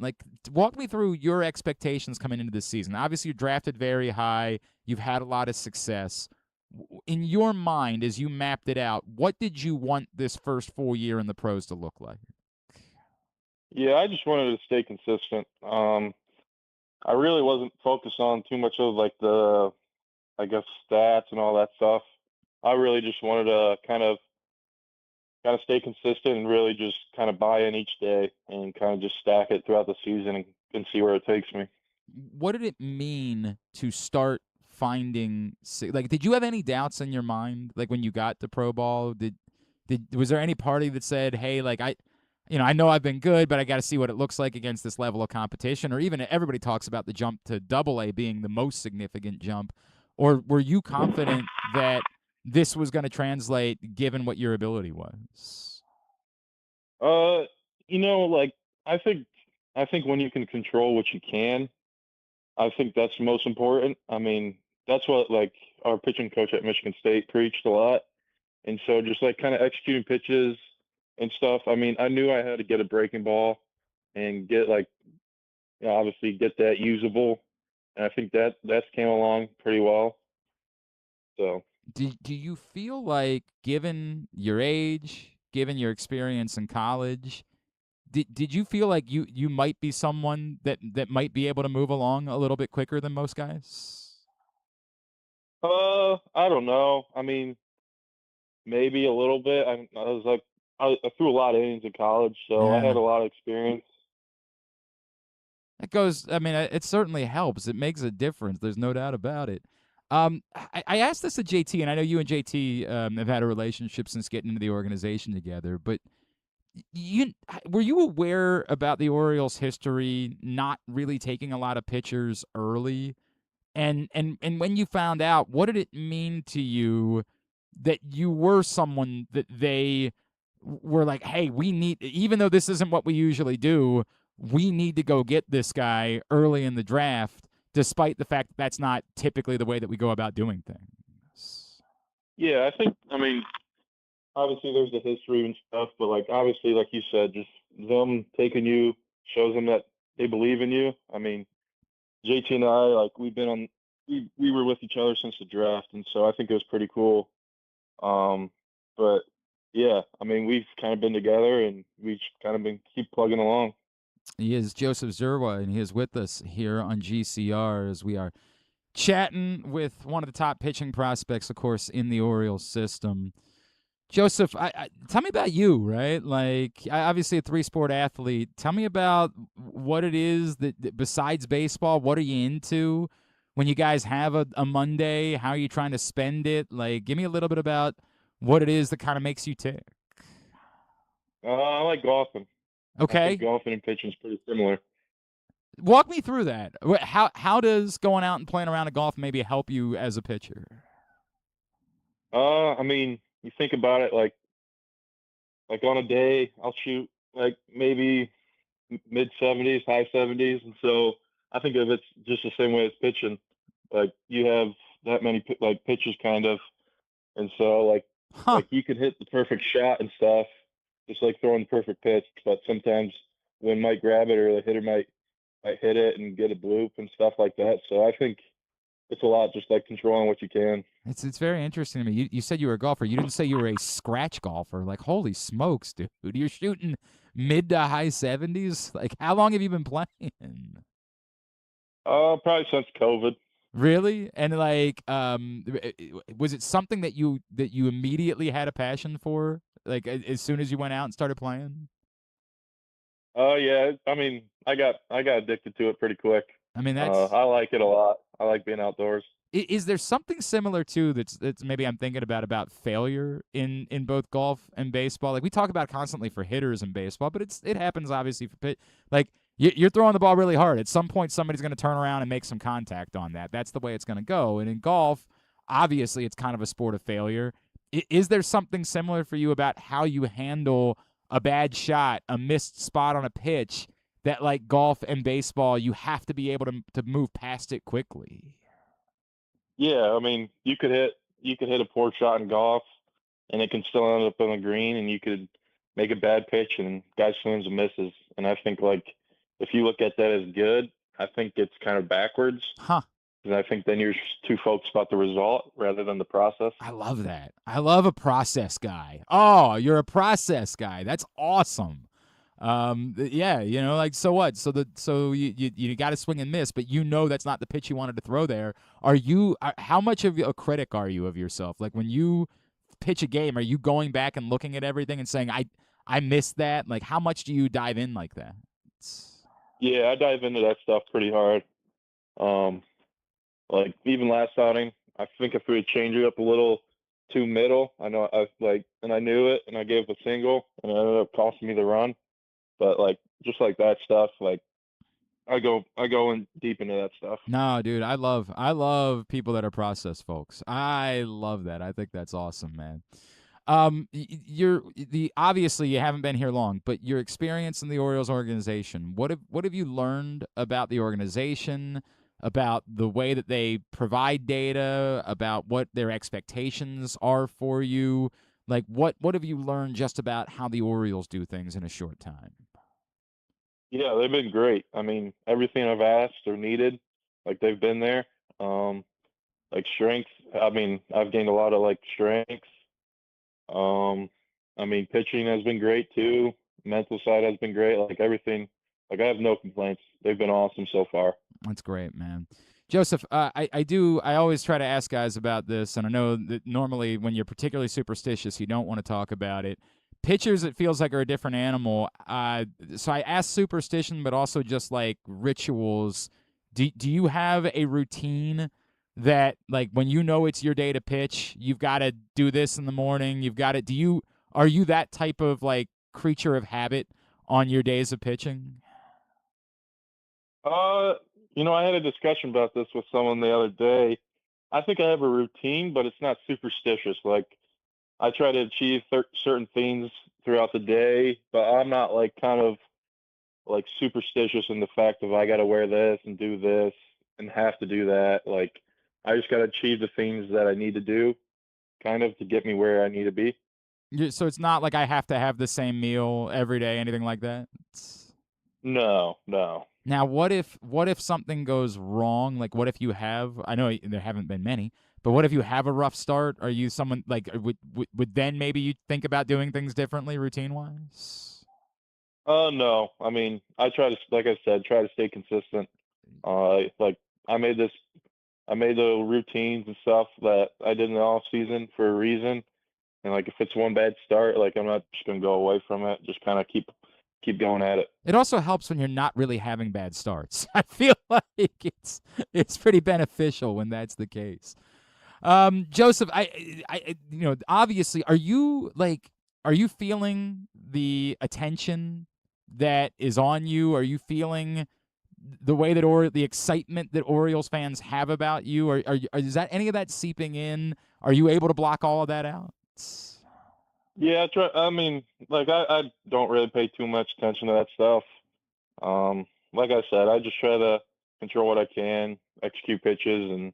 Speaker 4: Walk me through your expectations coming into this season. Obviously, you're drafted very high. You've had a lot of success. In your mind, as you mapped it out, what did you want this first full year in the pros to look like?
Speaker 7: Yeah, I just wanted to stay consistent. I really wasn't focused on too much of the, I guess, stats and all that stuff. I really just wanted to kind of stay consistent and really just kind of buy in each day and kind of just stack it throughout the season and see where it takes me.
Speaker 4: What did it mean to start finding did you have any doubts in your mind when you got to pro ball? Was there any party that said, hey, I know I've been good, but I got to see what it looks like against this level of competition? Or even everybody talks about the jump to Double-A being the most significant jump. Or were you confident that this was going to translate given what your ability was?
Speaker 7: I think when you can control what you can, I think that's most important. I mean, that's what our pitching coach at Michigan State preached a lot. And so just like kind of executing pitches and stuff. I mean, I knew I had to get a breaking ball and get like, obviously get that usable. And I think that's came along pretty well. So
Speaker 4: Do you feel like, given your age, given your experience in college, did you feel like you might be someone that might be able to move along a little bit quicker than most guys?
Speaker 7: I don't know. I mean, maybe a little bit. I was like, I threw a lot of innings in college, so I
Speaker 4: Yeah.
Speaker 7: had a lot of experience.
Speaker 4: It goes. I mean, it certainly helps. It makes a difference. There's no doubt about it. I asked this to JT, and I know you and JT have had a relationship since getting into the organization together. But were you aware about the Orioles' history not really taking a lot of pitchers early? And when you found out, what did it mean to you that you were someone that they were like, hey, we need, even though this isn't what we usually do, we need to go get this guy early in the draft, despite the fact that that's not typically the way that we go about doing things?
Speaker 7: Yeah, I mean, obviously there's the history and stuff, but like obviously, like you said, just them taking you shows them that they believe in you. I mean, JT and I, like we were with each other since the draft, and so I think it was pretty cool. But yeah, I mean, we've kind of been together, and we've kind of been keep plugging along.
Speaker 4: He is Joseph Dzierwa, and he is with us here on GCR as we are chatting with one of the top pitching prospects, of course, in the Orioles system. Joseph, tell me about you, right? Like, obviously a three-sport athlete. Tell me about what it is that besides baseball, what are you into? When you guys have a Monday, how are you trying to spend it? Like, give me a little bit about what it is that kind of makes you tick.
Speaker 7: I like golfing. I
Speaker 4: Okay.
Speaker 7: think golfing and pitching is pretty similar.
Speaker 4: Walk me through that. How does going out and playing around a golf maybe help you as a pitcher?
Speaker 7: I mean, you think about it, like on a day, I'll shoot like maybe mid 70s, high 70s, and so I think of it just the same way as pitching. Like you have that many like pitches, kind of, and so like you can hit the perfect shot and stuff, just like throwing the perfect pitch. But sometimes wind might grab it, or the hitter might hit it and get a bloop and stuff like that. So I think it's a lot just like controlling what you can.
Speaker 4: It's very interesting to me. You said you were a golfer. You didn't say you were a scratch golfer. Like, holy smokes, dude. You're shooting mid to high 70s? Like, how long have you been playing?
Speaker 7: Probably since COVID.
Speaker 4: Really? And like, was it something that you immediately had a passion for? Like, as soon as you went out and started playing?
Speaker 7: Oh yeah. I mean, I got addicted to it pretty quick.
Speaker 4: I mean, that's.
Speaker 7: I like it a lot. I like being outdoors.
Speaker 4: Is there something similar too that's maybe I'm thinking about failure in both golf and baseball? Like we talk about constantly for hitters in baseball, but it happens obviously for pitch. Like you're throwing the ball really hard. At some point, somebody's going to turn around and make some contact on that. That's the way it's going to go. And in golf, obviously, it's kind of a sport of failure. Is there something similar for you about how you handle a bad shot, a missed spot on a pitch, that like golf and baseball, you have to be able to move past it quickly?
Speaker 7: Yeah, I mean, you could hit a poor shot in golf, and it can still end up on the green, and you could make a bad pitch, and guy swings and misses. And I think like if you look at that as good, I think it's kind of backwards.
Speaker 4: Huh.
Speaker 7: And I think then you're too focused about the result rather than the process.
Speaker 4: I love that. I love a process guy. Oh, you're a process guy. That's awesome. Yeah, like so what? So you got to swing and miss, but that's not the pitch you wanted to throw there. How much of a critic are you of yourself? Like when you pitch a game, are you going back and looking at everything and saying I missed that? Like how much do you dive in like that?
Speaker 7: Yeah, I dive into that stuff pretty hard. Like even last outing, I think if we would change it up a little too middle, and I knew it, and I gave a single, and it ended up costing me the run. But like just like that stuff, like I go in deep into that stuff.
Speaker 4: No, dude, I love people that are process folks. I love that. I think that's awesome, man. Obviously you haven't been here long, but your experience in the Orioles organization, what have you learned about the organization, about the way that they provide data, about what their expectations are for you? Like, what have you learned just about how the Orioles do things in a short time?
Speaker 7: Yeah, they've been great. I mean, everything I've asked or needed, like they've been there. Like strength, I mean, I've gained a lot of like strength. I mean, pitching has been great too. Mental side has been great. Like everything, like I have no complaints. They've been awesome so far.
Speaker 4: That's great, man. Joseph, I always try to ask guys about this, and I know that normally when you're particularly superstitious, you don't want to talk about it. Pitchers, it feels like, are a different animal. So I ask superstition, but also just like rituals. Do you have a routine that, like, when you know it's your day to pitch, you've got to do this in the morning? You've got to. Are you that type of like creature of habit on your days of pitching?
Speaker 7: I had a discussion about this with someone the other day. I think I have a routine, but it's not superstitious. Like I try to achieve certain things throughout the day, but I'm not like kind of like superstitious in the fact of I got to wear this and do this and have to do that. Like I just got to achieve the things that I need to do kind of to get me where I need to be.
Speaker 4: So it's not like I have to have the same meal every day, anything like that?
Speaker 7: No.
Speaker 4: Now, what if something goes wrong? Like, what if you have? I know there haven't been many, but what if you have a rough start? Are you someone like would then maybe you think about doing things differently, routine wise?
Speaker 7: No. I mean, I try to, like I said, try to stay consistent. Like I made the routines and stuff that I did in the off season for a reason. And like if it's one bad start, like I'm not just gonna go away from it. Just kind of keep going at it.
Speaker 4: It also helps when you're not really having bad starts. I feel like it's pretty beneficial when that's the case. Joseph, I obviously, are you feeling the attention that is on you? Are you feeling the way that the excitement that Orioles fans have about you? Is that any of that seeping in? Are you able to block all of that out?
Speaker 7: Yeah, I mean, like I don't really pay too much attention to that stuff. Like I said, I just try to control what I can, execute pitches, and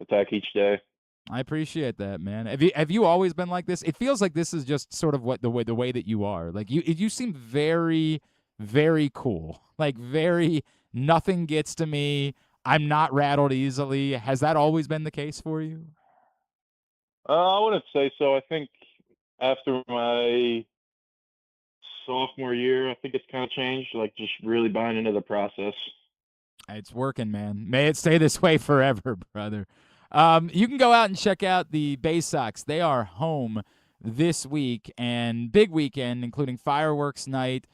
Speaker 7: attack each day.
Speaker 4: I appreciate that, man. Have you always been like this? It feels like this is just sort of what the way that you are. Like you seem very, very cool. Like very, nothing gets to me. I'm not rattled easily. Has that always been the case for you?
Speaker 7: I wouldn't say so. I think after my sophomore year, I think it's kind of changed. Like just really buying into the process.
Speaker 4: It's working, man. May it stay this way forever, brother. You can go out and check out the Baysox. They are home this week and big weekend, including fireworks night,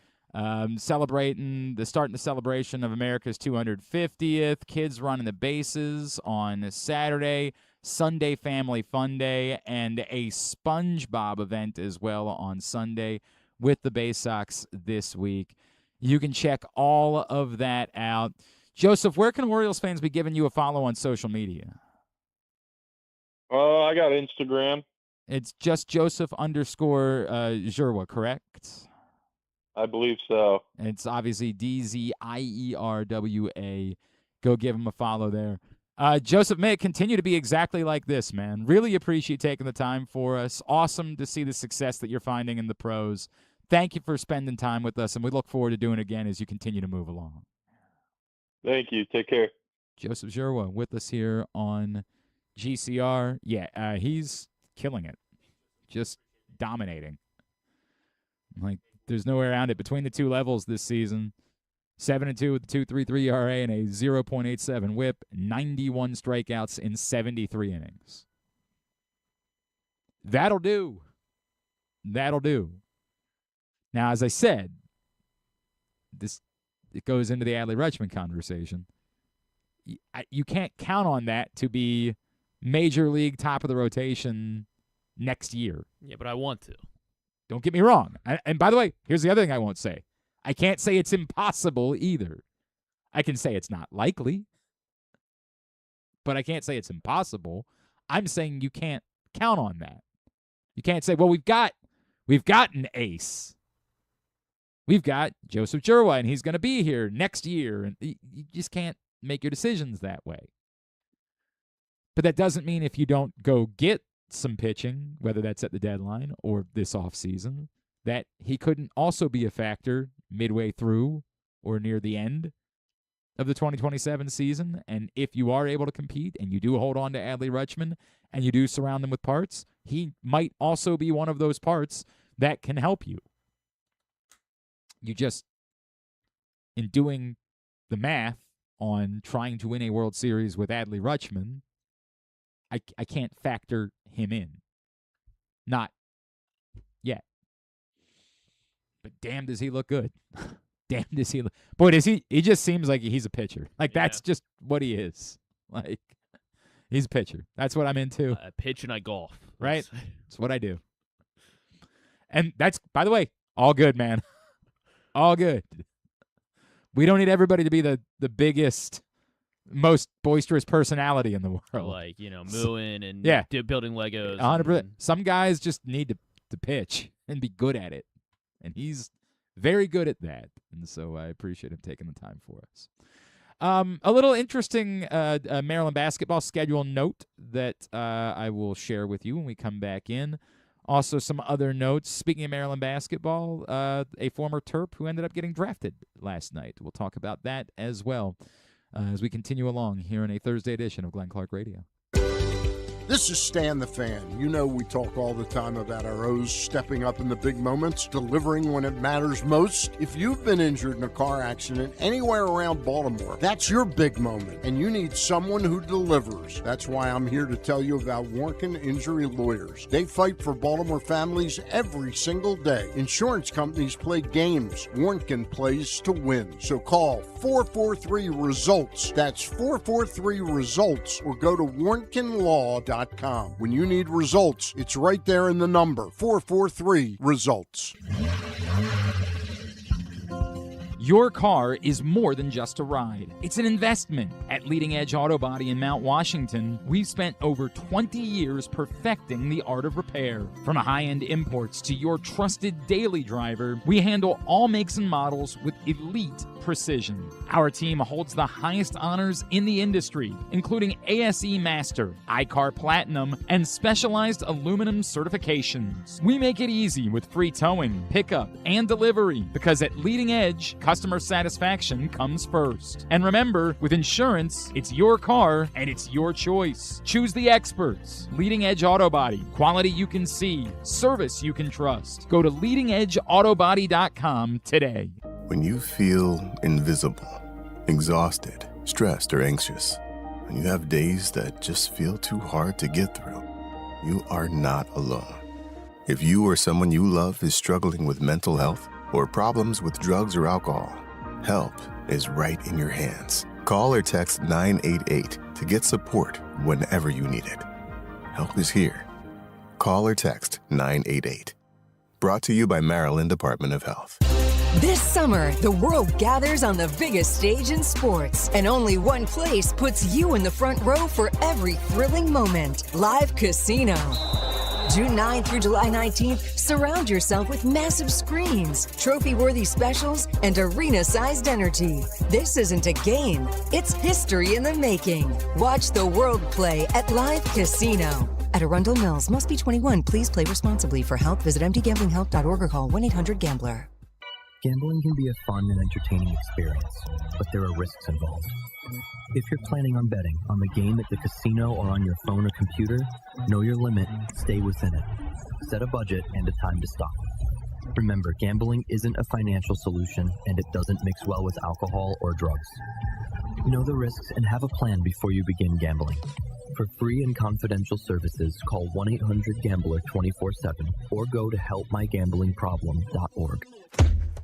Speaker 4: starting the celebration of America's 250th, kids running the bases on Saturday, Sunday Family Fun Day, and a SpongeBob event as well on Sunday with the Baysox this week. You can check all of that out. Joseph, where can Orioles fans be giving you a follow on social media?
Speaker 7: I got Instagram.
Speaker 4: It's just Joseph _Dzierwa, correct?
Speaker 7: I believe so.
Speaker 4: And it's obviously DZIERWA. Go give him a follow there. Joseph, may it continue to be exactly like this, man. Really appreciate taking the time for us. Awesome to see the success that you're finding in the pros. Thank you for spending time with us, and we look forward to doing it again as you continue to move along.
Speaker 7: Thank you. Take care.
Speaker 4: Joseph Dzierwa with us here on GCR. Yeah, he's killing it. Just dominating. Like, there's no way around it. Between the two levels this season, 7-2 with a 2.33 ERA and a 0.87 WHIP, 91 strikeouts in 73 innings. That'll do. That'll do. Now, as I said, it goes into the Adley Rutschman conversation. You can't count on that to be major league top of the rotation next year.
Speaker 5: Yeah, but I want to.
Speaker 4: Don't get me wrong. And by the way, here's the other thing I won't say. I can't say it's impossible either. I can say it's not likely, but I can't say it's impossible. I'm saying you can't count on that. You can't say, well, we've got an ace. We've got Joseph Dzierwa, and he's going to be here next year. And you just can't make your decisions that way. But that doesn't mean if you don't go get some pitching, whether that's at the deadline or this offseason, that he couldn't also be a factor midway through or near the end of the 2027 season. And if you are able to compete and you do hold on to Adley Rutschman and you do surround him with parts, he might also be one of those parts that can help you. You just, in doing the math on trying to win a World Series with Adley Rutschman, I can't factor him in. Not yet. But damn, does he look good. Damn, does he look. Boy, does he just seems like he's a pitcher. Like, that's just what he is. Like, he's a pitcher. That's what I'm into.
Speaker 5: I pitch and I golf.
Speaker 4: Right? That's what I do. And that's, by the way, all good, man. All good. We don't need everybody to be the biggest, most boisterous personality in the world.
Speaker 5: Like, mooing and building Legos.
Speaker 4: 100%. Some guys just need to pitch and be good at it. And he's very good at that. And so I appreciate him taking the time for us. A little interesting Maryland basketball schedule note that I will share with you when we come back in. Also, some other notes. Speaking of Maryland basketball, a former Terp who ended up getting drafted last night. We'll talk about that as well as we continue along here in a Thursday edition of Glenn Clark Radio.
Speaker 8: This is Stan the Fan. You know we talk all the time about our O's stepping up in the big moments, delivering when it matters most. If you've been injured in a car accident anywhere around Baltimore, that's your big moment, and you need someone who delivers. That's why I'm here to tell you about Warnken Injury Lawyers. They fight for Baltimore families every single day. Insurance companies play games. Warnken plays to win. So call 443-RESULTS. That's 443-RESULTS, or go to warnkenlaw.com. When you need results, it's right there in the number, 443-RESULTS.
Speaker 4: Your car is more than just a ride. It's an investment. At Leading Edge Auto Body in Mount Washington, we've spent over 20 years perfecting the art of repair. From high-end imports to your trusted daily driver, we handle all makes and models with elite precision. Our team holds the highest honors in the industry, including ASE Master, iCar Platinum, and specialized aluminum certifications. We make it easy with free towing, pickup, and delivery, because at Leading Edge, customer satisfaction comes first. And remember, with insurance, it's your car and it's your choice. Choose the experts. Leading Edge Auto Body. Quality you can see. Service you can trust. Go to leadingedgeautobody.com today.
Speaker 9: When you feel invisible, exhausted, stressed, or anxious, when you have days that just feel too hard to get through, you are not alone. If you or someone you love is struggling with mental health or problems with drugs or alcohol, help is right in your hands. Call or text 988 to get support whenever you need it. Help is here. Call or text 988. Brought to you by Maryland Department of Health.
Speaker 10: This summer, the world gathers on the biggest stage in sports, and only one place puts you in the front row for every thrilling moment. Live Casino. June 9th through July 19th, surround yourself with massive screens, trophy-worthy specials, and arena-sized energy. This isn't a game, it's history in the making. Watch the world play at Live Casino. At Arundel Mills, must be 21. Please play responsibly. For help, visit mdgamblinghelp.org or call 1-800-GAMBLER.
Speaker 11: Gambling can be a fun and entertaining experience, but there are risks involved. If you're planning on betting on the game at the casino or on your phone or computer, know your limit, stay within it. Set a budget and a time to stop. Remember, gambling isn't a financial solution, and it doesn't mix well with alcohol or drugs. Know the risks and have a plan before you begin gambling. For free and confidential services, call 1-800-GAMBLER 24/7 or go to helpmygamblingproblem.org.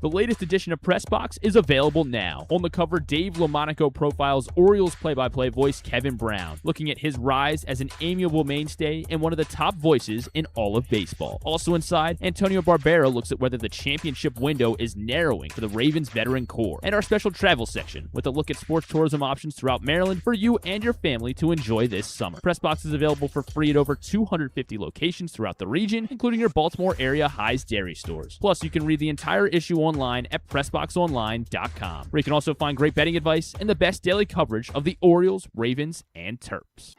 Speaker 5: The latest edition of Press Box is available now. On the cover, Dave LaMonaco profiles Orioles play-by-play voice Kevin Brown, looking at his rise as an amiable mainstay and one of the top voices in all of baseball. Also inside, Antonio Barbera looks at whether the championship window is narrowing for the Ravens veteran core, and our special travel section with a look at sports tourism options throughout Maryland for you and your family to enjoy this summer. Press Box is available for free at over 250 locations throughout the region, including your Baltimore area High's Dairy stores. Plus, you can read the entire issue online at PressBoxOnline.com, where you can also find great betting advice and the best daily coverage of the Orioles, Ravens, and Terps.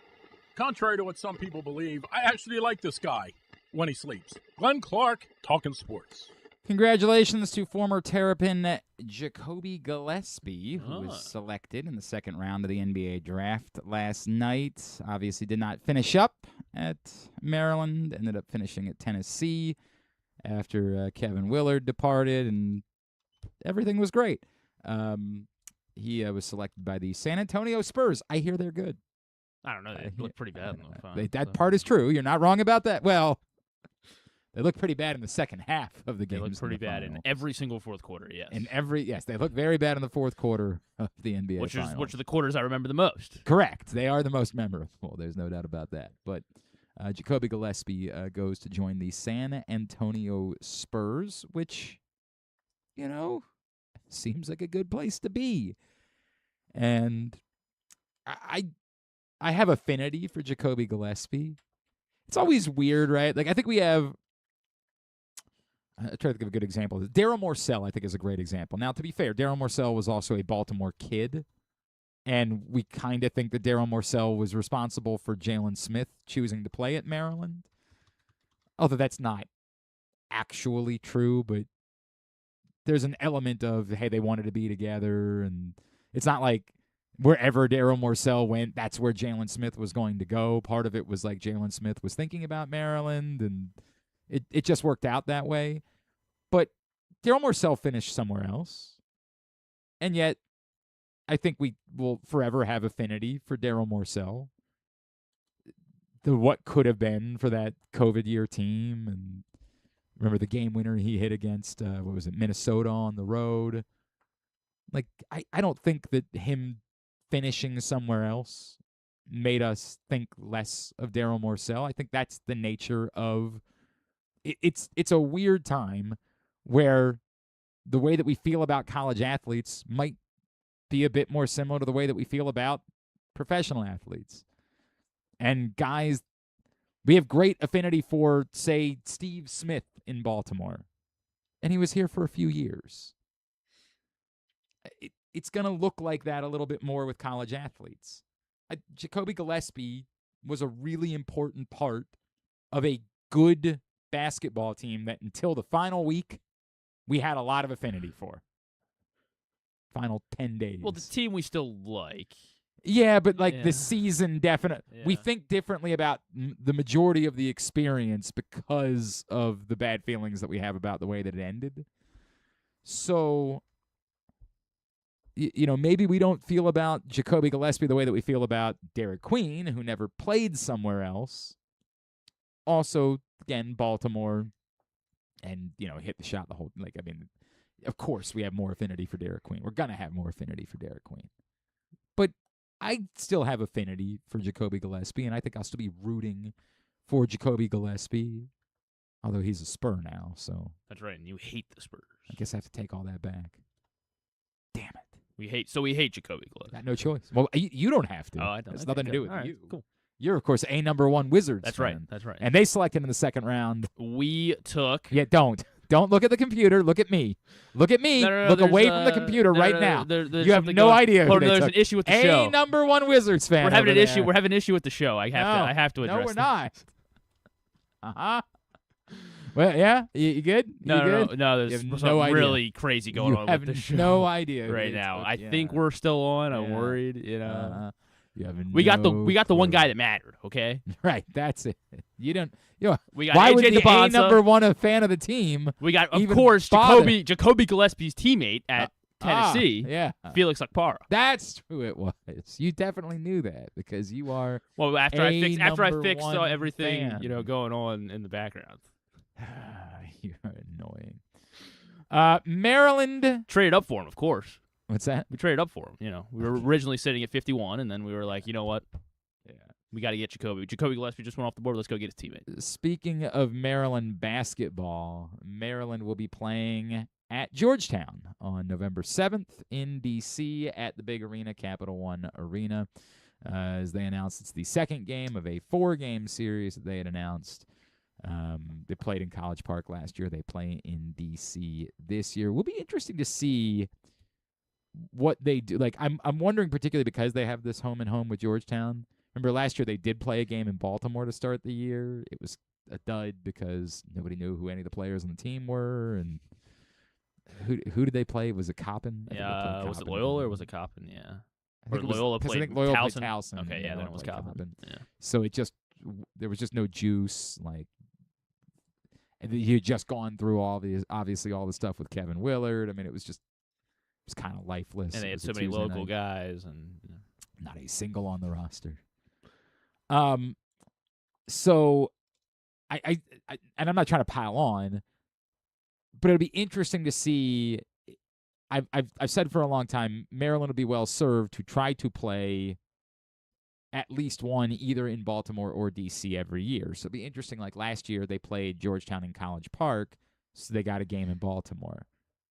Speaker 12: Contrary to what some people believe, I actually like this guy when he sleeps. Glenn Clark, talking sports.
Speaker 4: Congratulations to former Terrapin Jacoby Gillespie, who was selected in the second round of the NBA draft last night. Obviously did not finish up at Maryland, ended up finishing at Tennessee after Kevin Willard departed, and everything was great. He was selected by the San Antonio Spurs. I hear they're good.
Speaker 5: I don't know. They look pretty bad in the final.
Speaker 4: That part is true. You're not wrong about that. Well, they look pretty bad in the second half of the game.
Speaker 5: They look pretty bad in every single fourth quarter, yes.
Speaker 4: Yes, they look very bad in the fourth quarter of the NBA Finals.
Speaker 5: Which are the quarters I remember the most.
Speaker 4: Correct. They are the most memorable. There's no doubt about that. But Jacoby Gillespie goes to join the San Antonio Spurs, which, seems like a good place to be. And I have affinity for Jacoby Gillespie. It's always weird, right? Like, I think we have... I try to give a good example. Daryl Morcell, I think, is a great example. Now, to be fair, Daryl Morcell was also a Baltimore kid, and we kind of think that Daryl Morcell was responsible for Jalen Smith choosing to play at Maryland. Although that's not actually true, but there's an element of, hey, they wanted to be together, and it's not like wherever Daryl Morcell went, that's where Jalen Smith was going to go. Part of it was like Jalen Smith was thinking about Maryland, and it just worked out that way. But Daryl Morcell finished somewhere else, and yet I think we will forever have affinity for Daryl Morcell. What could have been for that COVID year team, and remember the game winner he hit against, Minnesota on the road. Like, I don't think that him finishing somewhere else made us think less of Daryl Morcell. I think that's the nature of it's a weird time where the way that we feel about college athletes might be a bit more similar to the way that we feel about professional athletes. And guys, we have great affinity for, say, Steve Smith in Baltimore. And he was here for a few years. It's going to look like that a little bit more with college athletes. Jacoby Gillespie was a really important part of a good basketball team that until the final week, we had a lot of affinity for. Final 10 days.
Speaker 5: Well, the team we still like.
Speaker 4: Yeah, but the season definitely. Yeah. We think differently about the majority of the experience because of the bad feelings that we have about the way that it ended. So, maybe we don't feel about Jacoby Gillespie the way that we feel about Derek Queen, who never played somewhere else. Also, again, Baltimore, and, hit the shot the whole, of course we have more affinity for Derek Queen. We're going to have more affinity for Derek Queen. But I still have affinity for Jacoby Gillespie, and I think I'll still be rooting for Jacoby Gillespie, although he's a Spur now, so.
Speaker 5: That's right, and you hate the Spurs.
Speaker 4: I guess I have to take all that back. Damn it.
Speaker 5: We hate Jacoby Gillespie.
Speaker 4: Got no choice. Well, you don't have to.
Speaker 5: Oh, I don't.
Speaker 4: It's nothing to do with
Speaker 5: right,
Speaker 4: you.
Speaker 5: Cool.
Speaker 4: You're, of course, a number one Wizards
Speaker 5: That's
Speaker 4: fan.
Speaker 5: That's right.
Speaker 4: And they selected in the second round.
Speaker 5: We took.
Speaker 4: Yeah, don't look at the computer. Look at me. Look at me.
Speaker 5: No,
Speaker 4: look away from the computer right now. You have no idea who they
Speaker 5: there's
Speaker 4: took.
Speaker 5: An issue with the show.
Speaker 4: A number one Wizards fan.
Speaker 5: We're having
Speaker 4: an
Speaker 5: issue. We're having an issue with the show. I have to address.
Speaker 4: No, we're not. Well, yeah. You good?
Speaker 5: No. There's something really crazy going on with the show.
Speaker 4: No idea
Speaker 5: right now. I think we're still on. I'm worried.
Speaker 4: You have
Speaker 5: we got the one guy that mattered. Okay.
Speaker 4: Right. That's it. You don't.
Speaker 5: We got
Speaker 4: why
Speaker 5: AJ
Speaker 4: would the
Speaker 5: DeBonza.
Speaker 4: A number one a fan of the team?
Speaker 5: We got, of course, Jacoby Gillespie's teammate at Tennessee. Felix Akpara.
Speaker 4: That's who it was. You definitely knew that because you are.
Speaker 5: Well, after I fixed everything,
Speaker 4: fan.
Speaker 5: Going on in the background.
Speaker 4: You're annoying. Maryland
Speaker 5: traded up for him, of course.
Speaker 4: What's that?
Speaker 5: We traded up for him. We were originally sitting at 51, and then we were like, you know what?
Speaker 4: Yeah,
Speaker 5: we got to get Jacoby. Jacoby Gillespie just went off the board. Let's go get his teammate.
Speaker 4: Speaking of Maryland basketball, Maryland will be playing at Georgetown on November 7th in D.C. at the big arena, Capital One Arena. As they announced, it's the second game of a 4-game series that they had announced. They played in College Park last year. They play in D.C. this year. Will be interesting to see what they do. Like, I'm wondering particularly because they have this home and home with Georgetown, Remember last year they did play a game in Baltimore to start the year. It was a dud because nobody knew who any of the players on the team were, and who did they play? Was it Coppin?
Speaker 5: Yeah, was it Loyola or was it Coppin? Yeah.
Speaker 4: I think
Speaker 5: Loyola
Speaker 4: I
Speaker 5: played
Speaker 4: think Loyola
Speaker 5: Towson?
Speaker 4: played Towson.
Speaker 5: Okay, yeah, then it was
Speaker 4: played
Speaker 5: Coppin. Yeah.
Speaker 4: So there was just no juice. Like, and he had just gone through all the stuff with Kevin Willard. I mean, it was kind of lifeless.
Speaker 5: And they
Speaker 4: It
Speaker 5: had
Speaker 4: was
Speaker 5: so
Speaker 4: a
Speaker 5: many
Speaker 4: Tuesday
Speaker 5: local
Speaker 4: night.
Speaker 5: guys, and
Speaker 4: Not a single on the roster. So I and I'm not trying to pile on, but it'll be interesting to see. I've said for a long time, Maryland will be well served to try to play at least one either in Baltimore or D.C. every year. So it'll be interesting. Like last year, they played Georgetown in College Park, so they got a game in Baltimore.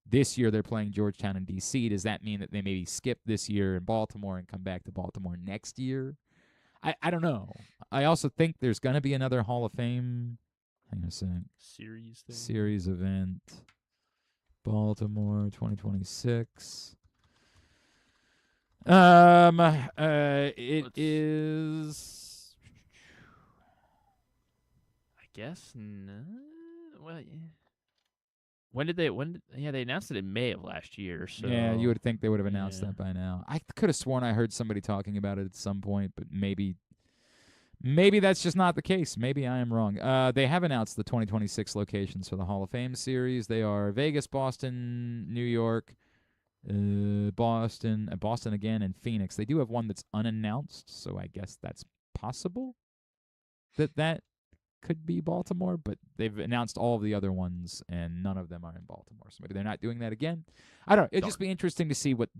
Speaker 4: This year, they're playing Georgetown in D.C. Does that mean that they maybe skip this year in Baltimore and come back to Baltimore next year? I don't know. I also think there's going to be another Hall of Fame. Hang on a sec. Series event. Baltimore 2026. It is.
Speaker 5: I guess no. Well, yeah. When did they announced it in May of last year. So
Speaker 4: yeah, you would think they would have announced that by now. I could have sworn I heard somebody talking about it at some point, but maybe that's just not the case. Maybe I am wrong. They have announced the 2026 locations for the Hall of Fame series. They are Vegas, Boston, New York, Boston again, and Phoenix. They do have one that's unannounced, so I guess that's possible that could be Baltimore, but they've announced all of the other ones, and none of them are in Baltimore. So maybe they're not doing that again. I don't know. It'd just be interesting to see what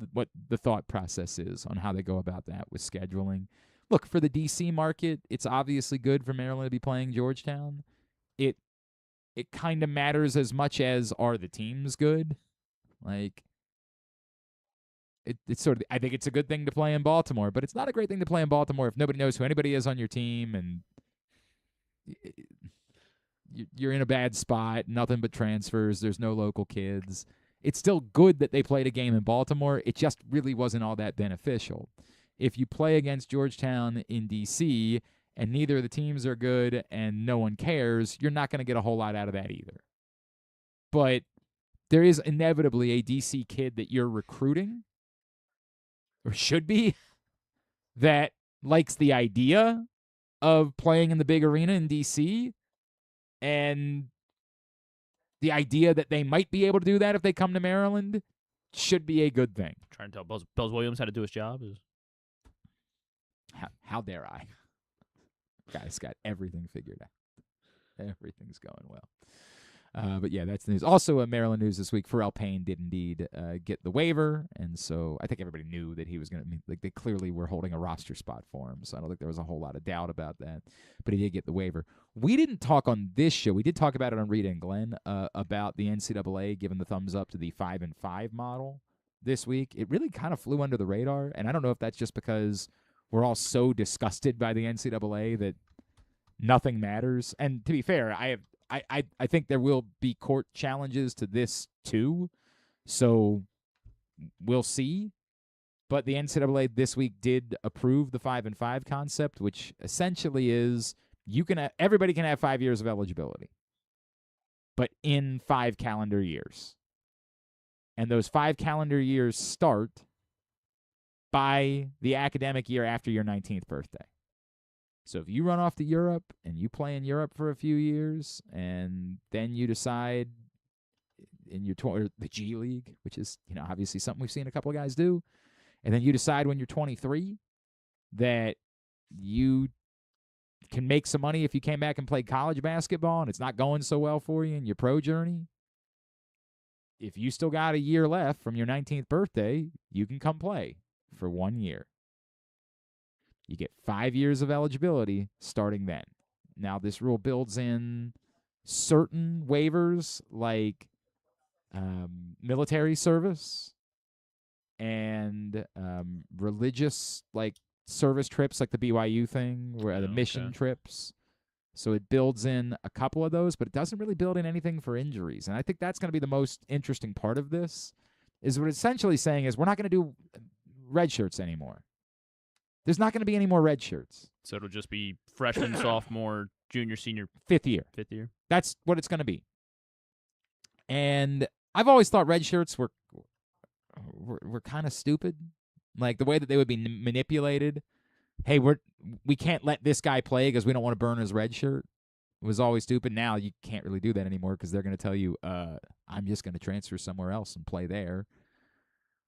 Speaker 4: the thought process is on how they go about that with scheduling. Look, for the D.C. market, it's obviously good for Maryland to be playing Georgetown. It kind of matters as much as are the teams good. Like, it's sort of, I think it's a good thing to play in Baltimore, but it's not a great thing to play in Baltimore if nobody knows who anybody is on your team and you're in a bad spot, nothing but transfers, there's no local kids. It's still good that they played a game in Baltimore. It just really wasn't all that beneficial. If you play against Georgetown in D.C. and neither of the teams are good and no one cares, you're not going to get a whole lot out of that either. But there is inevitably a D.C. kid that you're recruiting, or should be, that likes the idea of playing in the big arena in D.C., and the idea that they might be able to do that if they come to Maryland should be a good thing.
Speaker 5: Trying to tell Bells Williams how to do his job is.
Speaker 4: How dare I? Guy's got everything figured out. Everything's going well. But yeah, that's the news. Also, Maryland news this week, Pharrell Payne did indeed get the waiver, and so I think everybody knew that he was going to, like, they clearly were holding a roster spot for him, so I don't think there was a whole lot of doubt about that, but he did get the waiver. We didn't talk on this show. We did talk about it on Rita and Glenn about the NCAA giving the thumbs up to the 5-and-5 model this week. It really kind of flew under the radar, and I don't know if that's just because we're all so disgusted by the NCAA that nothing matters. And to be fair, I think there will be court challenges to this too, so we'll see. But the NCAA this week did approve the 5-and-5 concept, which essentially is everybody can have 5 years of eligibility, but in 5 calendar years. And those 5 calendar years start by the academic year after your 19th birthday. So if you run off to Europe and you play in Europe for a few years, and then you decide in your the G League, which is, obviously something we've seen a couple of guys do, and then you decide when you're 23 that you can make some money if you came back and played college basketball and it's not going so well for you in your pro journey, if you still got a year left from your 19th birthday, you can come play for 1 year. You get 5 years of eligibility starting then. Now, this rule builds in certain waivers like military service and religious, like, service trips, like the BYU thing, where the mission trips. So it builds in a couple of those, but it doesn't really build in anything for injuries. And I think that's going to be the most interesting part of this, is what it's essentially saying is we're not going to do red shirts anymore. There's not going to be any more red shirts.
Speaker 5: So it'll just be freshman, sophomore, junior, senior,
Speaker 4: Fifth year. That's what it's going to be. And I've always thought red shirts were kind of stupid. Like the way that they would be manipulated. Hey, we can't let this guy play because we don't want to burn his red shirt. It was always stupid. Now you can't really do that anymore because they're going to tell you, I'm just going to transfer somewhere else and play there.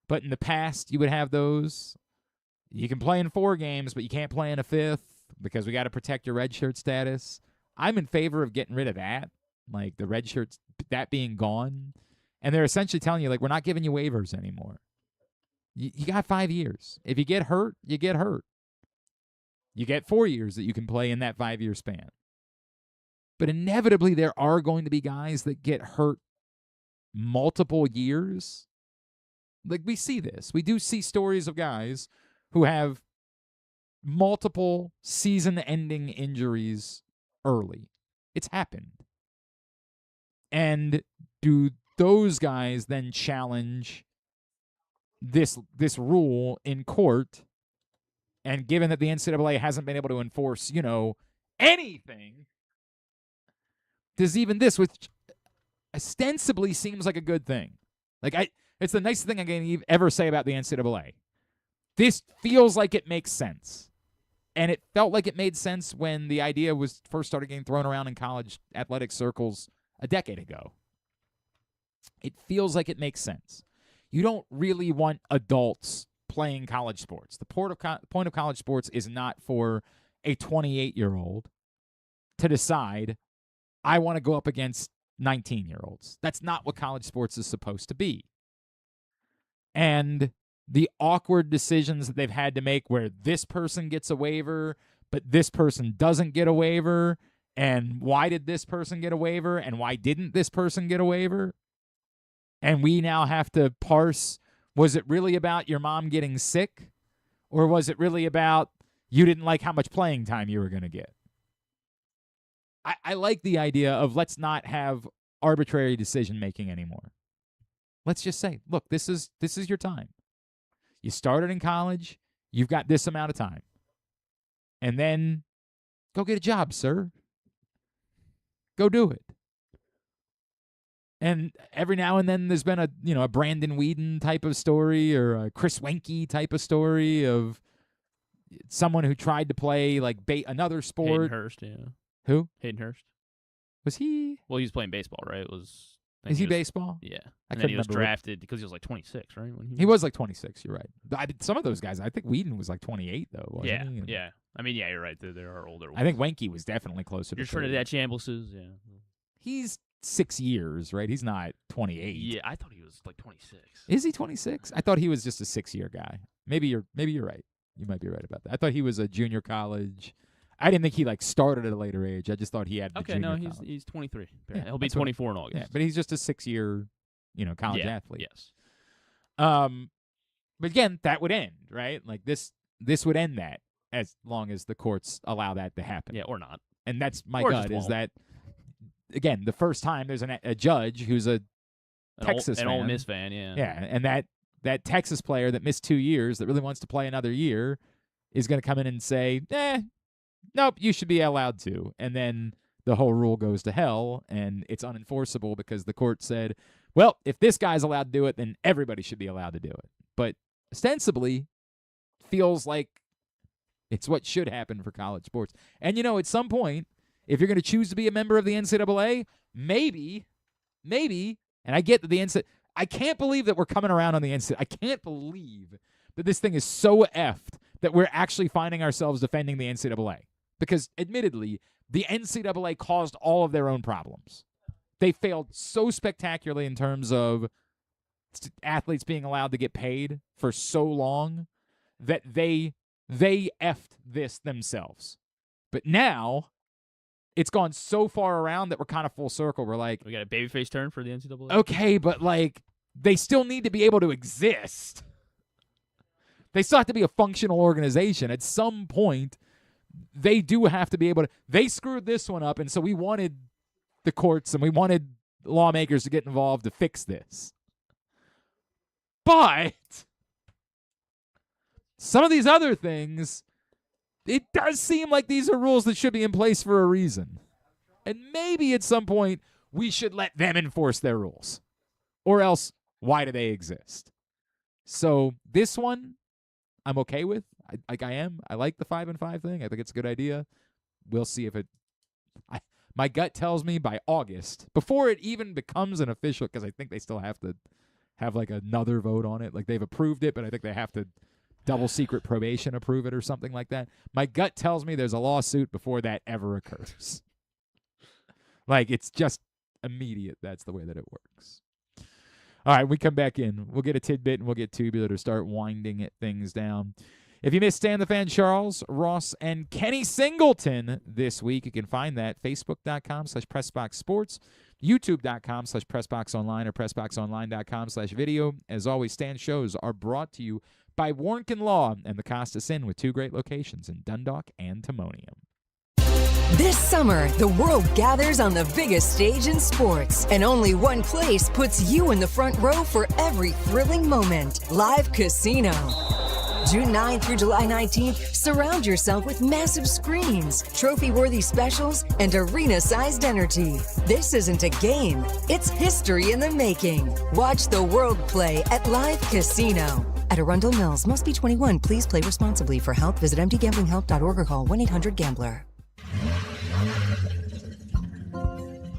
Speaker 4: But in the past, you would have those. You can play in 4 games, but you can't play in a 5th because we got to protect your red shirt status. I'm in favor of getting rid of that, like the red shirts, that being gone. And they're essentially telling you, like, we're not giving you waivers anymore. You got 5 years. If you get hurt, you get hurt. You get 4 years that you can play in that 5-year span. But inevitably, there are going to be guys that get hurt multiple years. Like, we see this. We do see stories of guys who have multiple season-ending injuries early. It's happened. And do those guys then challenge this rule in court? And given that the NCAA hasn't been able to enforce, anything, does even this, which ostensibly seems like a good thing. Like, it's the nicest thing I can ever say about the NCAA. This feels like it makes sense. And it felt like it made sense when the idea was first started getting thrown around in college athletic circles a decade ago. It feels like it makes sense. You don't really want adults playing college sports. The point of college sports is not for a 28-year-old to decide, I want to go up against 19-year-olds. That's not what college sports is supposed to be. And the awkward decisions that they've had to make where this person gets a waiver, but this person doesn't get a waiver, and why did this person get a waiver, and why didn't this person get a waiver? And we now have to parse, was it really about your mom getting sick, or was it really about you didn't like how much playing time you were going to get? I like the idea of let's not have arbitrary decision-making anymore. Let's just say, look, this is your time. You started in college, you've got this amount of time. And then go get a job, sir. Go do it. And every now and then there's been a Brandon Whedon type of story or a Chris Wenke type of story of someone who tried to play like another sport.
Speaker 5: Hayden Hurst, yeah.
Speaker 4: Who?
Speaker 5: Hayden Hurst.
Speaker 4: Was he?
Speaker 5: Well, he was playing baseball, right?
Speaker 4: Is he baseball?
Speaker 5: Yeah.
Speaker 4: I
Speaker 5: And then he was
Speaker 4: couldn't remember
Speaker 5: drafted because he was like 26, right? When
Speaker 4: he was like 26, you're right. Some of those guys, I think Whedon was like 28, though, wasn't
Speaker 5: yeah,
Speaker 4: he?
Speaker 5: yeah. I mean, yeah, you're right. There are older ones.
Speaker 4: I think Wenke was definitely closer
Speaker 5: You're
Speaker 4: to 30.
Speaker 5: Trinidad Chambliss, yeah.
Speaker 4: He's 6 years, right? He's not 28.
Speaker 5: Yeah, I thought he was like 26.
Speaker 4: Is he 26? I thought he was just a 6-year guy. Maybe you're right. You might be right about that. I thought he was a junior college. I didn't think he started at a later age. I just thought he had the
Speaker 5: Okay,
Speaker 4: junior
Speaker 5: no,
Speaker 4: college.
Speaker 5: he's 23.
Speaker 4: Yeah,
Speaker 5: He'll be
Speaker 4: that's what-
Speaker 5: 24 in August.
Speaker 4: Yeah, but he's just a 6-year, college athlete.
Speaker 5: Yes.
Speaker 4: But again, that would end, right? Like this would end that as long as the courts allow that to happen.
Speaker 5: Yeah, or not.
Speaker 4: And that's my
Speaker 5: Or
Speaker 4: gut
Speaker 5: just
Speaker 4: is
Speaker 5: won't.
Speaker 4: that, again, the first time there's a judge who's a Texas
Speaker 5: an
Speaker 4: fan.
Speaker 5: Ole Miss fan, yeah.
Speaker 4: Yeah, and that Texas player that missed 2 years that really wants to play another year is going to come in and say, nope, you should be allowed to. And then the whole rule goes to hell, and it's unenforceable because the court said, well, if this guy's allowed to do it, then everybody should be allowed to do it. But ostensibly, feels like it's what should happen for college sports. And, at some point, if you're going to choose to be a member of the NCAA, maybe, and I get that the NCAA, I can't believe that we're coming around on the NCAA. I can't believe that this thing is so effed that we're actually finding ourselves defending the NCAA. Because, admittedly, the NCAA caused all of their own problems. They failed so spectacularly in terms of athletes being allowed to get paid for so long that they effed this themselves. But now, it's gone so far around that we're kind of full circle. We're like,
Speaker 5: We got a babyface turn for the NCAA?
Speaker 4: okay, but they still need to be able to exist. They still have to be a functional organization. At some point, they do have to be able to. They screwed this one up, and so we wanted the courts and we wanted lawmakers to get involved to fix this. But Some of these other things, it does seem like these are rules that should be in place for a reason. And maybe at some point, we should let them enforce their rules. Or else, why do they exist? So this one, I'm okay with. I am. I like the 5-5 thing. I think it's a good idea. We'll see if it... my gut tells me by August, before it even becomes an official, because I think they still have to have like another vote on it. Like they've approved it, but I think they have to double secret probation approve it or something like that. My gut tells me there's a lawsuit before that ever occurs. Like it's just immediate. That's the way that it works. All right, we come back in. We'll get a tidbit and we'll get Tubular to start winding things down. If you missed Stan the Fan, Charles, Ross, and Kenny Singleton this week, you can find that Facebook.com/PressBoxSports, YouTube.com/PressBoxOnline, or PressBoxOnline.com/video. As always, Stan's shows are brought to you by Warnken Law and the Costas Inn, with 2 great locations in Dundalk and Timonium.
Speaker 10: This summer, the world gathers on the biggest stage in sports, and only one place puts you in the front row for every thrilling moment. Live Casino. June 9th through July 19th, surround yourself with massive screens, trophy-worthy specials, and arena-sized energy. This isn't a game, it's history in the making. Watch the world play at Live Casino. At Arundel Mills, must be 21. Please play responsibly. For help, visit mdgamblinghelp.org or call 1-800-GAMBLER.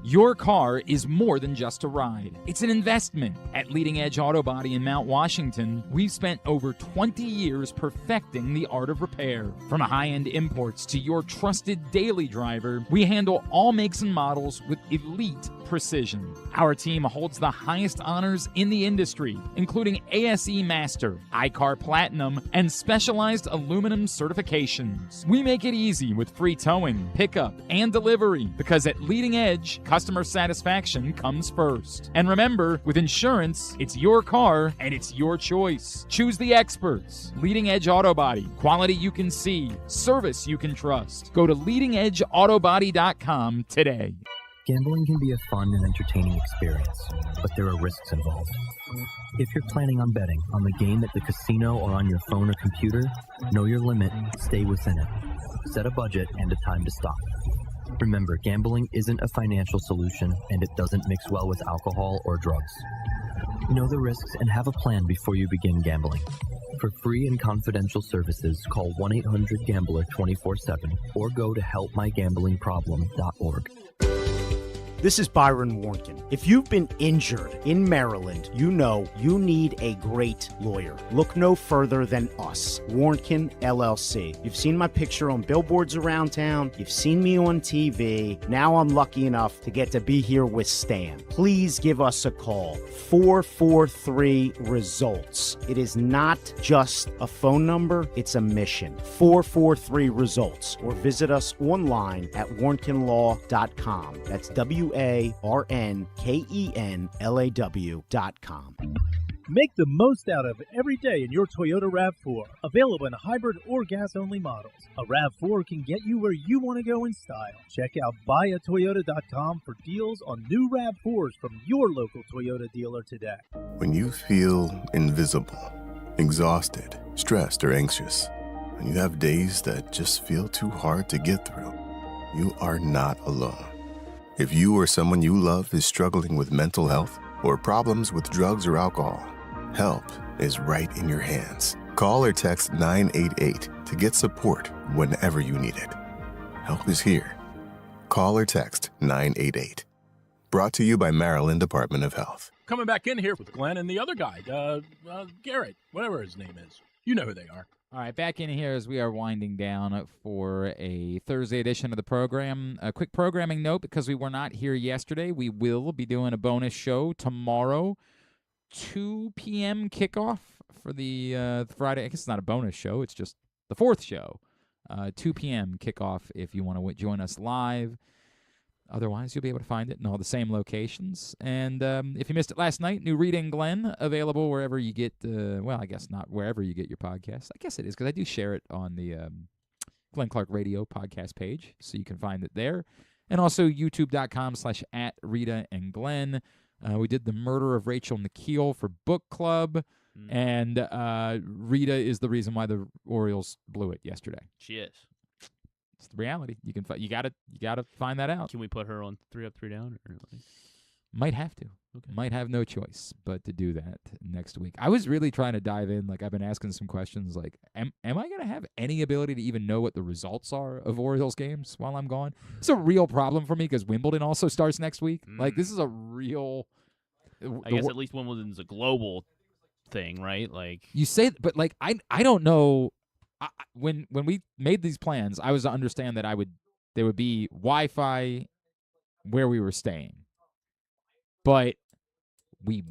Speaker 4: Your car is more than just a ride. It's an investment. At Leading Edge Auto Body in Mount Washington, we've spent over 20 years perfecting the art of repair. From high-end imports to your trusted daily driver, we handle all makes and models with elite precision. Our team holds the highest honors in the industry, including ASE Master, iCar Platinum, and specialized aluminum certifications. We make it easy with free towing, pickup, and delivery, because at Leading Edge, customer satisfaction comes first. And remember, with insurance, it's your car and it's your choice. Choose the experts. Leading Edge Auto Body. Quality you can see. Service you can trust. Go to leadingedgeautobody.com today.
Speaker 11: Gambling can be a fun and entertaining experience, but there are risks involved. If you're planning on betting on the game at the casino or on your phone or computer, know your limit, stay within it. Set a budget and a time to stop. Remember, gambling isn't a financial solution, and it doesn't mix well with alcohol or drugs. Know the risks and have a plan before you begin gambling. For free and confidential services, call 1-800-GAMBLER 24/7 or go to helpmygamblingproblem.org.
Speaker 13: This is Byron Warnken. If you've been injured in Maryland, you know you need a great lawyer. Look no further than us, Warnken LLC. You've seen my picture on billboards around town. You've seen me on TV. Now I'm lucky enough to get to be here with Stan. Please give us a call. 443-RESULTS. It is not just a phone number, it's a mission. 443-RESULTS. Or visit us online at warnkenlaw.com. That's WARNKENLAW.com.
Speaker 14: Make the most out of every day in your Toyota RAV4. Available in hybrid or gas-only models. A RAV4 can get you where you want to go in style. Check out buyatoyota.com for deals on new RAV4s from your local Toyota dealer today.
Speaker 9: When you feel invisible, exhausted, stressed, or anxious, when you have days that just feel too hard to get through, you are not alone. If you or someone you love is struggling with mental health or problems with drugs or alcohol, help is right in your hands. Call or text 988 to get support whenever you need it. Help is here. Call or text 988. Brought to you by Maryland Department of Health.
Speaker 12: Coming back in here with Glenn and the other guy, Garrett, whatever his name is. You know who they are.
Speaker 4: All right, back in here as we are winding down for a Thursday edition of the program. A quick programming note, because we were not here yesterday, we will be doing a bonus show tomorrow, 2 p.m. kickoff for the Friday. I guess it's not a bonus show, it's just the fourth show. 2 p.m. kickoff if you want to join us live. Otherwise, you'll be able to find it in all the same locations. And if you missed it last night, new Reading Glenn, available wherever you get, well, I guess not wherever you get your podcast. I guess it is, because I do share it on the Glenn Clark Radio podcast page, so you can find it there. And also youtube.com/@Rita and Glenn. We did The Murder of Rachel Nikhil for book club. And Rita is the reason why the Orioles blew it yesterday.
Speaker 5: She is.
Speaker 4: It's the reality. You gotta find that out.
Speaker 5: Can we put her on 3 up, 3 down? Or like?
Speaker 4: Might have to.
Speaker 5: Okay.
Speaker 4: Might have no choice but to do that next week. I was really trying to dive in. Like, I've been asking some questions like, am I going to have any ability to even know what the results are of Orioles games while I'm gone? It's a real problem for me because Wimbledon also starts next week. Like, this is a real...
Speaker 5: I guess at least Wimbledon's a global thing, right? Like
Speaker 4: you say, but like I don't know. When we made these plans, I was to understand that there would be Wi-Fi where we were staying, but we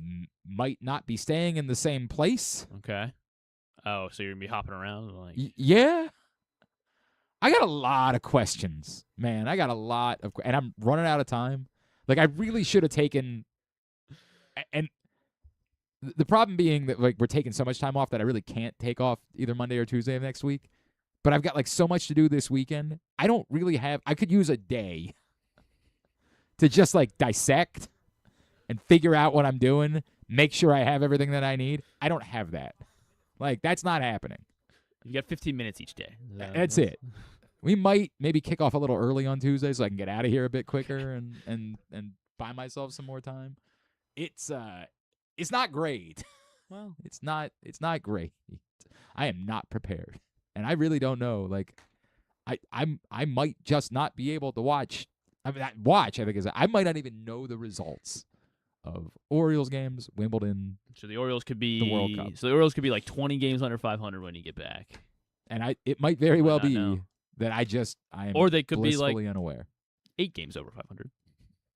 Speaker 4: might not be staying in the same place.
Speaker 5: Okay. Oh, so you're gonna be hopping around like?
Speaker 4: Yeah. I got a lot of questions, man. I got a lot of, and I'm running out of time. Like, I really should have taken, and the problem being that like we're taking so much time off that I really can't take off either Monday or Tuesday of next week. But I've got like so much to do this weekend. I don't really have. I could use a day to just like dissect and figure out what I'm doing, make sure I have everything that I need. I don't have that. Like, that's not happening.
Speaker 5: You got 15 minutes each day.
Speaker 4: That's it. We might maybe kick off a little early on Tuesday so I can get out of here a bit quicker and buy myself some more time. It's not great.
Speaker 5: Well,
Speaker 4: it's not great. I am not prepared. And I really don't know. Like, I might just not be able to watch. I mean, I think I might not even know the results of Orioles games, Wimbledon.
Speaker 5: So the Orioles could be
Speaker 4: the World Cup.
Speaker 5: So the Orioles could be like 20 games under 500 when you get back.
Speaker 4: And it might very well be
Speaker 5: know.
Speaker 4: that I am
Speaker 5: or they could be like
Speaker 4: unaware.
Speaker 5: 8 games over 500.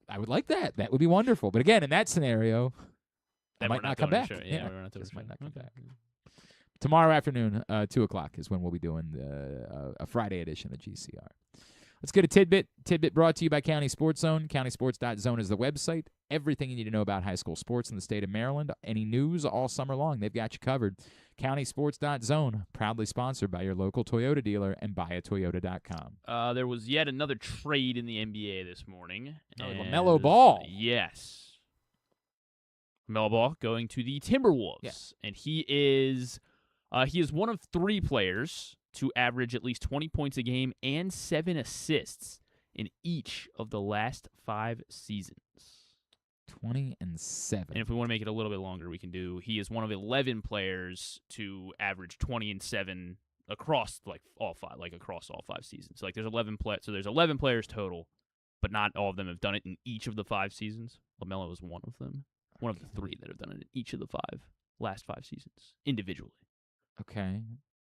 Speaker 4: I would like that. That would be wonderful. But again, in that scenario, I might not come back.
Speaker 5: Yeah, we're not doing
Speaker 4: might not come back. Tomorrow afternoon, 2 o'clock is when we'll be doing a Friday edition of GCR. Let's get a tidbit. Tidbit brought to you by County Sports Zone. CountySports.zone is the website. Everything you need to know about high school sports in the state of Maryland. Any news all summer long, they've got you covered. CountySports.zone, proudly sponsored by your local Toyota dealer and buyatoyota.com.
Speaker 5: There was yet another trade in the NBA this morning.
Speaker 4: LaMelo Ball.
Speaker 5: Yes. LaMelo Ball going to the Timberwolves.
Speaker 4: Yeah.
Speaker 5: And he is one of 3 players to average at least 20 points a game and 7 assists in each of the last 5 seasons.
Speaker 4: 20 and 7.
Speaker 5: And if we want to make it a little bit longer, we can do. He is one of 11 players to average 20 and 7 across across all 5 seasons. So like there's 11 there's 11 players total, but not all of them have done it in each of the 5 seasons. LaMelo is one of them. One of the 3 that have done it in each of the last 5 seasons individually.
Speaker 4: Okay.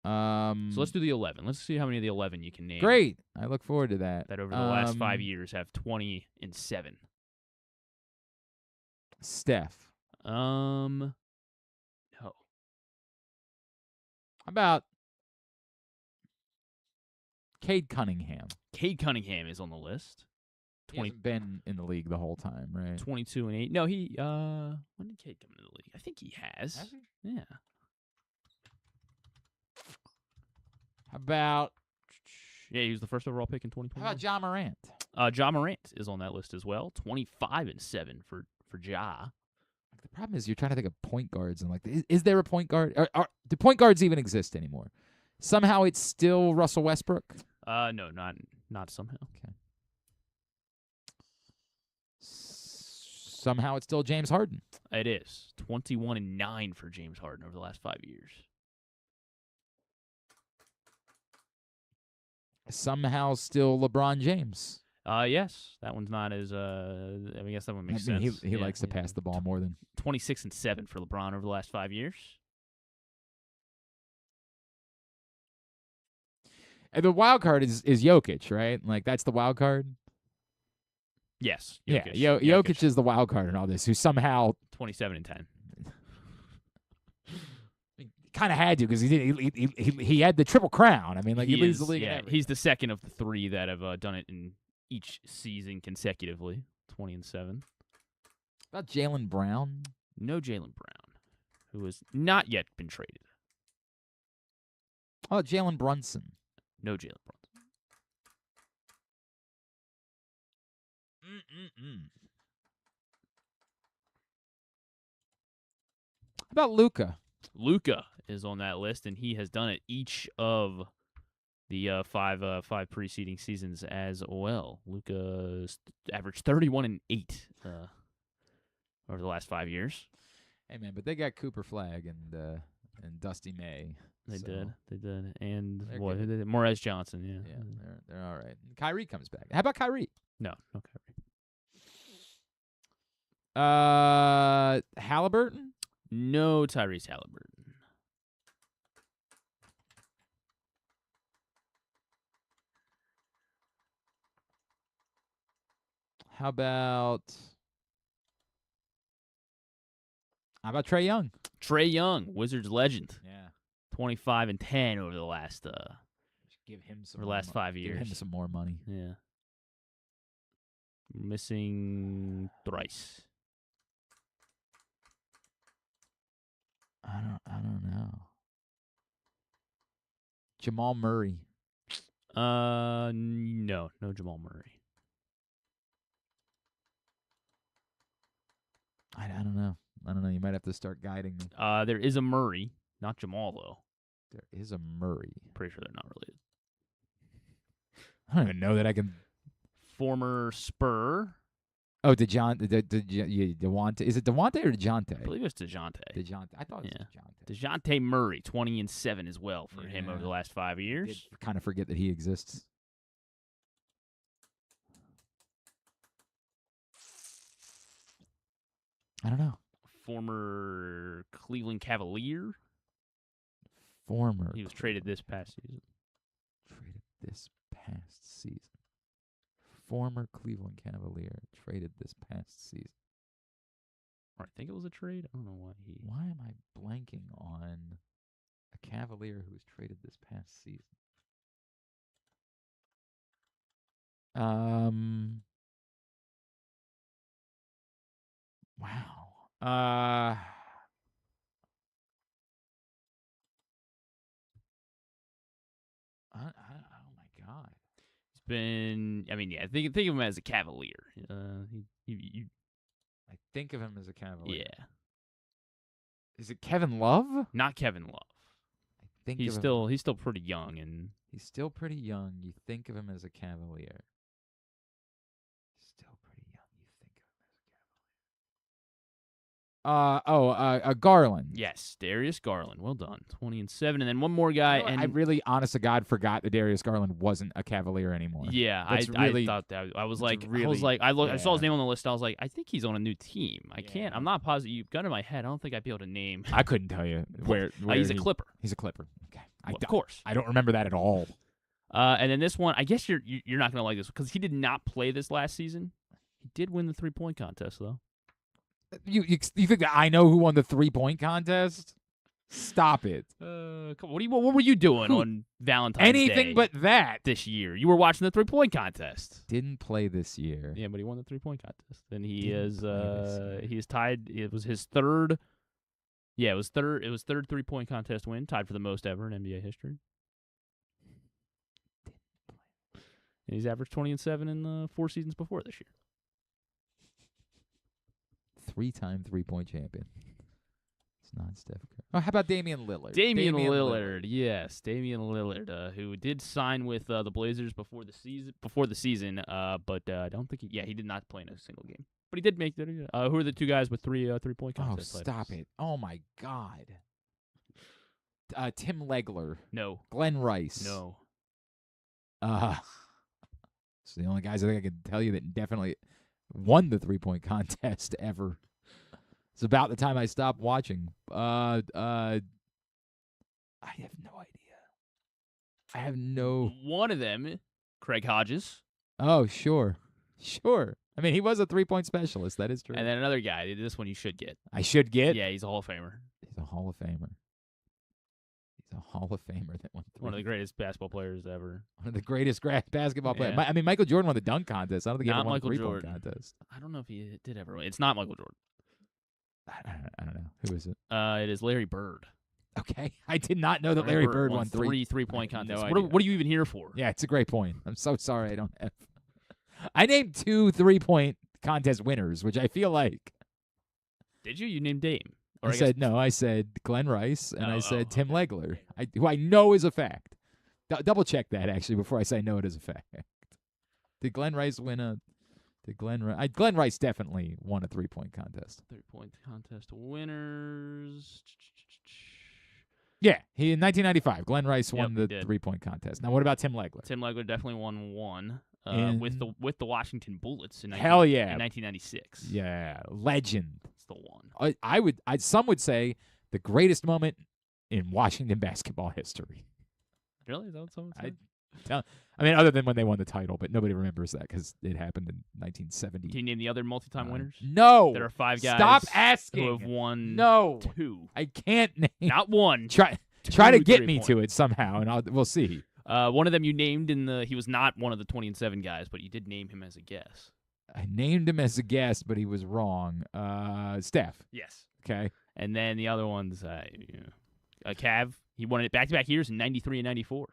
Speaker 5: So let's do the 11. Let's see how many of the 11 you can name.
Speaker 4: Great. I look forward to that.
Speaker 5: That over the last 5 years have 20 and 7.
Speaker 4: Steph.
Speaker 5: No.
Speaker 4: How about Cade Cunningham?
Speaker 5: Cade Cunningham is on the list.
Speaker 4: He hasn't been in the league the whole time, right?
Speaker 5: 22 and 8. No, he when did Cade come into the league? I think he has.
Speaker 4: Has he?
Speaker 5: Yeah.
Speaker 4: How about
Speaker 5: he was the first overall pick in 2020.
Speaker 4: How about Ja Morant?
Speaker 5: Ja Morant is on that list as well. 25 and 7 for Ja.
Speaker 4: The problem is you're trying to think of point guards and like, is there a point guard? Do point guards even exist anymore? Somehow it's still Russell Westbrook.
Speaker 5: No, not somehow.
Speaker 4: Okay. Somehow it's still James Harden.
Speaker 5: It is 21 and 9 for James Harden over the last 5 years.
Speaker 4: Somehow still LeBron James.
Speaker 5: Yes, that one's not as. I guess that one makes sense.
Speaker 4: He likes to pass the ball more than
Speaker 5: 26 and 7 for LeBron over the last 5 years.
Speaker 4: And the wild card is Jokic, right? Like that's the wild card.
Speaker 5: Yes.
Speaker 4: Jokic. Yeah, Jokic is the wild card in all this. Who somehow
Speaker 5: 27 and 10.
Speaker 4: Kind of had to because he had the Triple Crown. I mean, like he leads the league.
Speaker 5: Yeah, he's the second of the 3 that have done it in each season consecutively. 20 and 7.
Speaker 4: About Jaylen Brown?
Speaker 5: No Jaylen Brown, who has not yet been traded.
Speaker 4: Oh, Jalen Brunson.
Speaker 5: No Jalen Brunson.
Speaker 4: How about Luka?
Speaker 5: Luka is on that list, and he has done it each of the five preceding seasons as well. Luka's averaged 31 and 8 over the last 5 years.
Speaker 4: Hey man, but they got Cooper Flagg and Dusty May.
Speaker 5: They did, and
Speaker 4: They're
Speaker 5: what?
Speaker 4: good.
Speaker 5: Morez Johnson, yeah.
Speaker 4: They're all right. Kyrie comes back. How about Kyrie?
Speaker 5: No Kyrie.
Speaker 4: Halliburton?
Speaker 5: No Tyrese Halliburton.
Speaker 4: How about Trae Young?
Speaker 5: Trae Young, Wizards legend.
Speaker 4: Yeah.
Speaker 5: 25 and 10 over the last
Speaker 4: Give him some
Speaker 5: over the last 5 years.
Speaker 4: Give him some more money.
Speaker 5: Yeah. Missing thrice.
Speaker 4: I don't know. Jamal Murray.
Speaker 5: No Jamal Murray.
Speaker 4: I don't know. You might have to start guiding me.
Speaker 5: There is a Murray, not Jamal though.
Speaker 4: There is a Murray.
Speaker 5: Pretty sure they're not related.
Speaker 4: I don't even know that I can.
Speaker 5: Former Spur.
Speaker 4: Oh, DeJounte. Is it DeWante or DeJounte?
Speaker 5: I believe it's DeJounte.
Speaker 4: I thought it was DeJounte.
Speaker 5: DeJounte Murray, 20 and 7 as well for him over the last 5 years.
Speaker 4: I kind of forget that he exists. I don't know.
Speaker 5: Former Cleveland Cavalier.
Speaker 4: He
Speaker 5: was traded this past season.
Speaker 4: Former Cleveland Cavalier traded this past season.
Speaker 5: I think it was a trade. I don't know why he.
Speaker 4: Why am I blanking on a Cavalier who was traded this past season? Wow. Oh my God.
Speaker 5: He's been. I mean, yeah. Think of him as a Cavalier.
Speaker 4: I think of him as a Cavalier.
Speaker 5: Yeah.
Speaker 4: Is it Kevin Love?
Speaker 5: Not Kevin Love.
Speaker 4: I think
Speaker 5: he's still pretty young, and
Speaker 4: he's still pretty young. You think of him as a Cavalier. Still pretty young. You think of him as a Cavalier. Garland.
Speaker 5: Yes, Darius Garland. Well done. 20 and 7, and then one more guy. And
Speaker 4: I really, honest to God, forgot that Darius Garland wasn't a Cavalier anymore.
Speaker 5: Yeah, I thought that. I saw his name on the list. I was like, I think he's on a new team. I can't. I'm not positive. You've got in my head. I don't think I'd be able to name.
Speaker 4: I couldn't tell you where
Speaker 5: he's a Clipper.
Speaker 4: He's a Clipper. Okay,
Speaker 5: of course.
Speaker 4: I don't remember that at all.
Speaker 5: And then this one, I guess you're not gonna like this because he did not play this last season. He did win the 3-point contest though.
Speaker 4: You think that I know who won the 3-point contest? Stop it.
Speaker 5: Come on, what were you doing on Valentine's Day?
Speaker 4: Anything but that.
Speaker 5: This year. You were watching the 3-point contest.
Speaker 4: Didn't play this year.
Speaker 5: Yeah, but he won the 3-point contest. And he is tied. It was his third. Yeah, it was third 3-point contest win, tied for the most ever in NBA history. And he's averaged 20 and 7 in the 4 seasons before this year.
Speaker 4: 3-time 3-point champion. It's not Steph Curry. Oh, how about Damian Lillard?
Speaker 5: Damian Lillard, yes, Damian Lillard, who did sign with the Blazers before the season. But I don't think he did not play in a single game. But he did make the. Who are the two guys with 3-point contests?
Speaker 4: Oh, stop it! Oh my God. Tim Legler.
Speaker 5: No.
Speaker 4: Glenn Rice.
Speaker 5: No.
Speaker 4: It's the only guys I think I can tell you that definitely won the 3-point contest ever. It's about the time I stopped watching. I have no idea. I have no.
Speaker 5: One of them, Craig Hodges.
Speaker 4: Oh, sure. I mean, he was a 3-point specialist. That is true.
Speaker 5: And then another guy. This one you should get.
Speaker 4: I should get?
Speaker 5: Yeah, he's a Hall of Famer.
Speaker 4: He's a Hall of Famer. That won 3.
Speaker 5: One of the greatest basketball players ever.
Speaker 4: One of the greatest basketball players. I mean, Michael Jordan won the dunk contest. I don't think he ever won the 3-point contest.
Speaker 5: I don't know if he did ever win. It's not Michael Jordan.
Speaker 4: I don't know. Who is it?
Speaker 5: It is Larry Bird.
Speaker 4: Okay. I did not know that Larry Bird won
Speaker 5: 3-point contests.
Speaker 4: No
Speaker 5: what are you even here for?
Speaker 4: Yeah, it's a great point. I'm so sorry I don't have. I named 2 3-point contest winners, which I feel like.
Speaker 5: Did you? You named Dame.
Speaker 4: I said Glenn Rice, and I said Tim Legler, who I know is a fact. Double check that actually before I say I know it is a fact. Did Glenn Rice win a? Did Glenn Rice? Glenn Rice definitely won a 3-point contest.
Speaker 5: 3-point contest winners.
Speaker 4: Yeah, in 1995, Glenn Rice won the 3-point contest. Now, what about Tim Legler?
Speaker 5: Tim Legler definitely won one with the Washington Bullets in 1996.
Speaker 4: Yeah, legend.
Speaker 5: That's the one.
Speaker 4: Some would say the greatest moment in Washington basketball history.
Speaker 5: Really? Is that what someone said?
Speaker 4: I mean, other than when they won the title, but nobody remembers that because it happened in 1970.
Speaker 5: Can you name the other multi-time winners?
Speaker 4: No.
Speaker 5: There are 5 guys.
Speaker 4: Stop asking.
Speaker 5: Who have won
Speaker 4: 2. I can't name.
Speaker 5: Not one.
Speaker 4: Try to get me to it somehow, and we'll see.
Speaker 5: One of them you named he was not one of the 20-7 guys, but you did name him as a guess.
Speaker 4: I named him as a guest, but he was wrong. Steph.
Speaker 5: Yes.
Speaker 4: Okay.
Speaker 5: And then the other one's Cav. He won it back-to-back years in 93 and 94.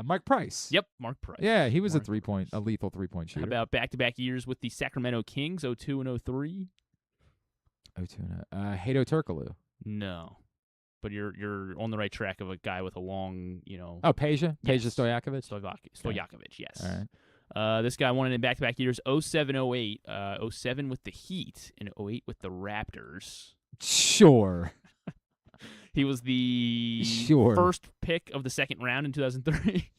Speaker 4: Mark Price.
Speaker 5: Yep, Mark Price.
Speaker 4: Yeah, he was a lethal 3-point shooter.
Speaker 5: How about back-to-back years with the Sacramento Kings, 02 and 03?
Speaker 4: 02 and Hato Turkoglu.
Speaker 5: No. But you're on the right track of a guy with a long,
Speaker 4: Oh, Peja?
Speaker 5: Yes.
Speaker 4: Peja Stojakovic?
Speaker 5: Stojakovic, yes.
Speaker 4: All right.
Speaker 5: This guy won it in back-to-back years, 07-08, 07 with the Heat, and 08 with the Raptors.
Speaker 4: Sure.
Speaker 5: He was the first pick of the second round in 2003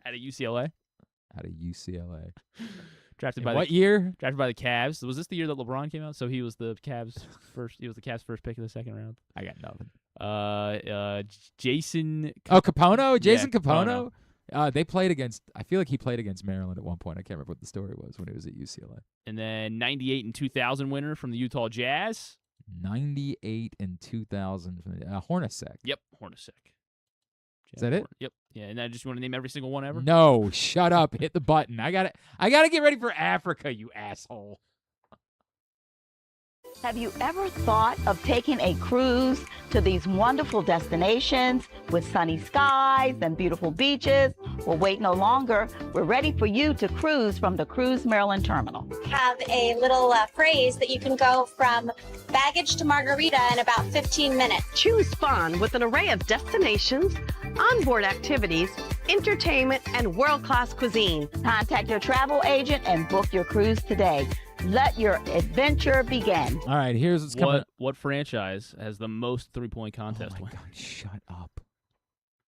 Speaker 5: out of UCLA. Drafted by
Speaker 4: what year?
Speaker 5: Drafted by the Cavs. Was this the year that LeBron came out? So he was the Cavs' first. He was the Cavs' first pick of the second round.
Speaker 4: I got nothing.
Speaker 5: Jason.
Speaker 4: Capono. Jason
Speaker 5: yeah,
Speaker 4: Capono. They played against. I feel like he played against Maryland at one point. I can't remember what the story was when he was at UCLA.
Speaker 5: And then 98 and 2000 winner from the Utah Jazz.
Speaker 4: 98 and 2000 from Hornacek.
Speaker 5: Yep, Hornacek.
Speaker 4: Is that it?
Speaker 5: Yep. Yeah, and I just want to name every single one ever.
Speaker 4: No, shut up. Hit the button. I gotta get ready for Africa, you asshole.
Speaker 15: Have you ever thought of taking a cruise to these wonderful destinations with sunny skies and beautiful beaches? Well, wait no longer. We're ready for you to cruise from the Cruise Maryland Terminal.
Speaker 16: Have a little phrase that you can go from baggage to margarita in about 15 minutes.
Speaker 17: Choose fun with an array of destinations, onboard activities, entertainment, and world-class cuisine.
Speaker 15: Contact your travel agent and book your cruise today. Let your adventure begin.
Speaker 4: All right, here's what's coming.
Speaker 5: What franchise has the most 3-point contest wins?
Speaker 4: God, shut up.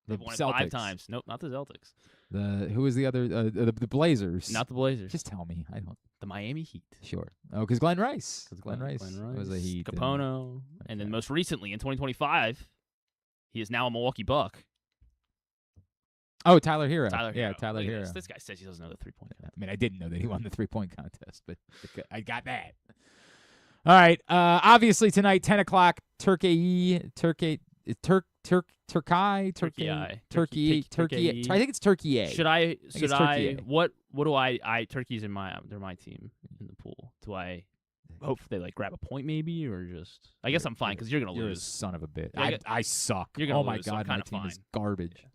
Speaker 5: They've won it 5 times. Nope, not the Celtics.
Speaker 4: Who was the other? The Blazers.
Speaker 5: Not the Blazers.
Speaker 4: Just tell me. I don't.
Speaker 5: The Miami Heat.
Speaker 4: Sure. Oh, because Glenn Rice. Glenn Rice was a Heat.
Speaker 5: Capono. And then most recently, in 2025, he is now a Milwaukee Buck.
Speaker 4: Oh, Tyler Hero.
Speaker 5: Tyler Hero.
Speaker 4: Yeah, Tyler Hero.
Speaker 5: This guy says he doesn't know the 3-point.
Speaker 4: I mean, I didn't know that he won the 3-point contest, but I got that. All right. Obviously tonight, 10 o'clock, Türkiye. I think it's Türkiye.
Speaker 5: Should I? What do I? Turkey's they're my team in the pool. Do I hope they grab a point maybe, or just? I guess I'm fine because you're gonna lose.
Speaker 4: You're a son of a bitch.
Speaker 5: Yeah,
Speaker 4: I suck.
Speaker 5: You're gonna
Speaker 4: oh my
Speaker 5: lose,
Speaker 4: god,
Speaker 5: so
Speaker 4: my team
Speaker 5: fine.
Speaker 4: is garbage. Yeah.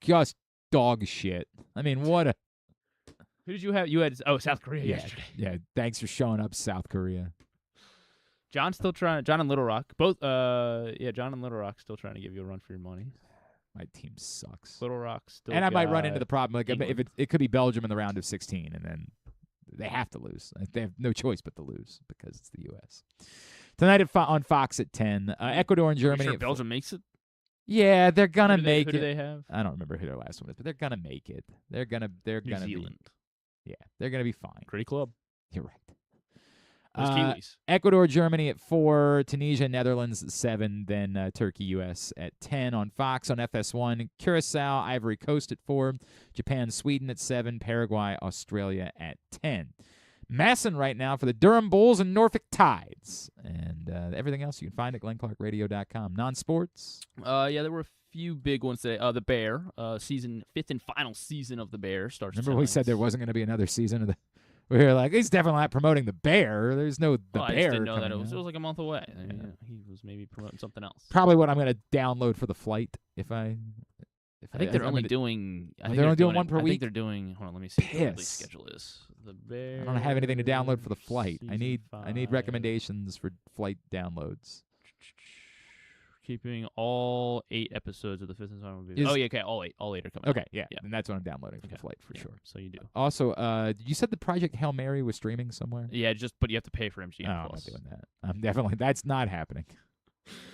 Speaker 4: Just dog shit. I mean, what a.
Speaker 5: Who did you have? You had South Korea yesterday.
Speaker 4: Yeah, thanks for showing up, South Korea.
Speaker 5: John's still trying. John and Little Rock, both. John and Little Rock still trying to give you a run for your money.
Speaker 4: My team sucks.
Speaker 5: Little Rock still.
Speaker 4: And I might run into the problem if it could be Belgium in the round of 16, and then they have to lose. They have no choice but to lose because it's the U.S. Tonight on Fox at 10. Ecuador and Germany.
Speaker 5: Sure Belgium makes it.
Speaker 4: Yeah, they're gonna make it.
Speaker 5: Who do they have?
Speaker 4: I don't remember who their last one is, but they're gonna make it. They're gonna
Speaker 5: New Zealand.
Speaker 4: They're gonna be fine.
Speaker 5: Pretty club.
Speaker 4: You're right.
Speaker 5: Those Kiwis.
Speaker 4: Ecuador, Germany at 4, Tunisia, Netherlands at 7, then Turkey, U.S. at 10 on Fox. On FS1, Curacao, Ivory Coast at 4, Japan, Sweden at 7, Paraguay, Australia at 10. Masson right now for the Durham Bulls and Norfolk Tides. And everything else you can find at glennclarkradio.com. Non-sports?
Speaker 5: There were a few big ones today. The Bear, 5th and final season of the Bear starts.
Speaker 4: Remember we said there wasn't going to be another season of the... We were like, he's definitely not promoting the Bear. There's no Bear.
Speaker 5: I just didn't know that it was like a month away. Yeah. He was maybe promoting something else.
Speaker 4: Probably what I'm going to download for the flight if I
Speaker 5: think they're only doing.
Speaker 4: They're only doing one per week.
Speaker 5: I think they're doing. Hold on, let me see what the release schedule is.
Speaker 4: I don't have anything to download for the flight. I need recommendations for flight downloads.
Speaker 5: Keeping all 8 episodes of the Fifth Installment movie. Okay, all 8 are coming.
Speaker 4: Okay, yeah, and that's what I'm downloading for the flight for sure.
Speaker 5: So you do.
Speaker 4: Also, you said the Project Hail Mary was streaming somewhere?
Speaker 5: Yeah, but you have to pay for MGM+.
Speaker 4: I'm not doing that. That's not happening.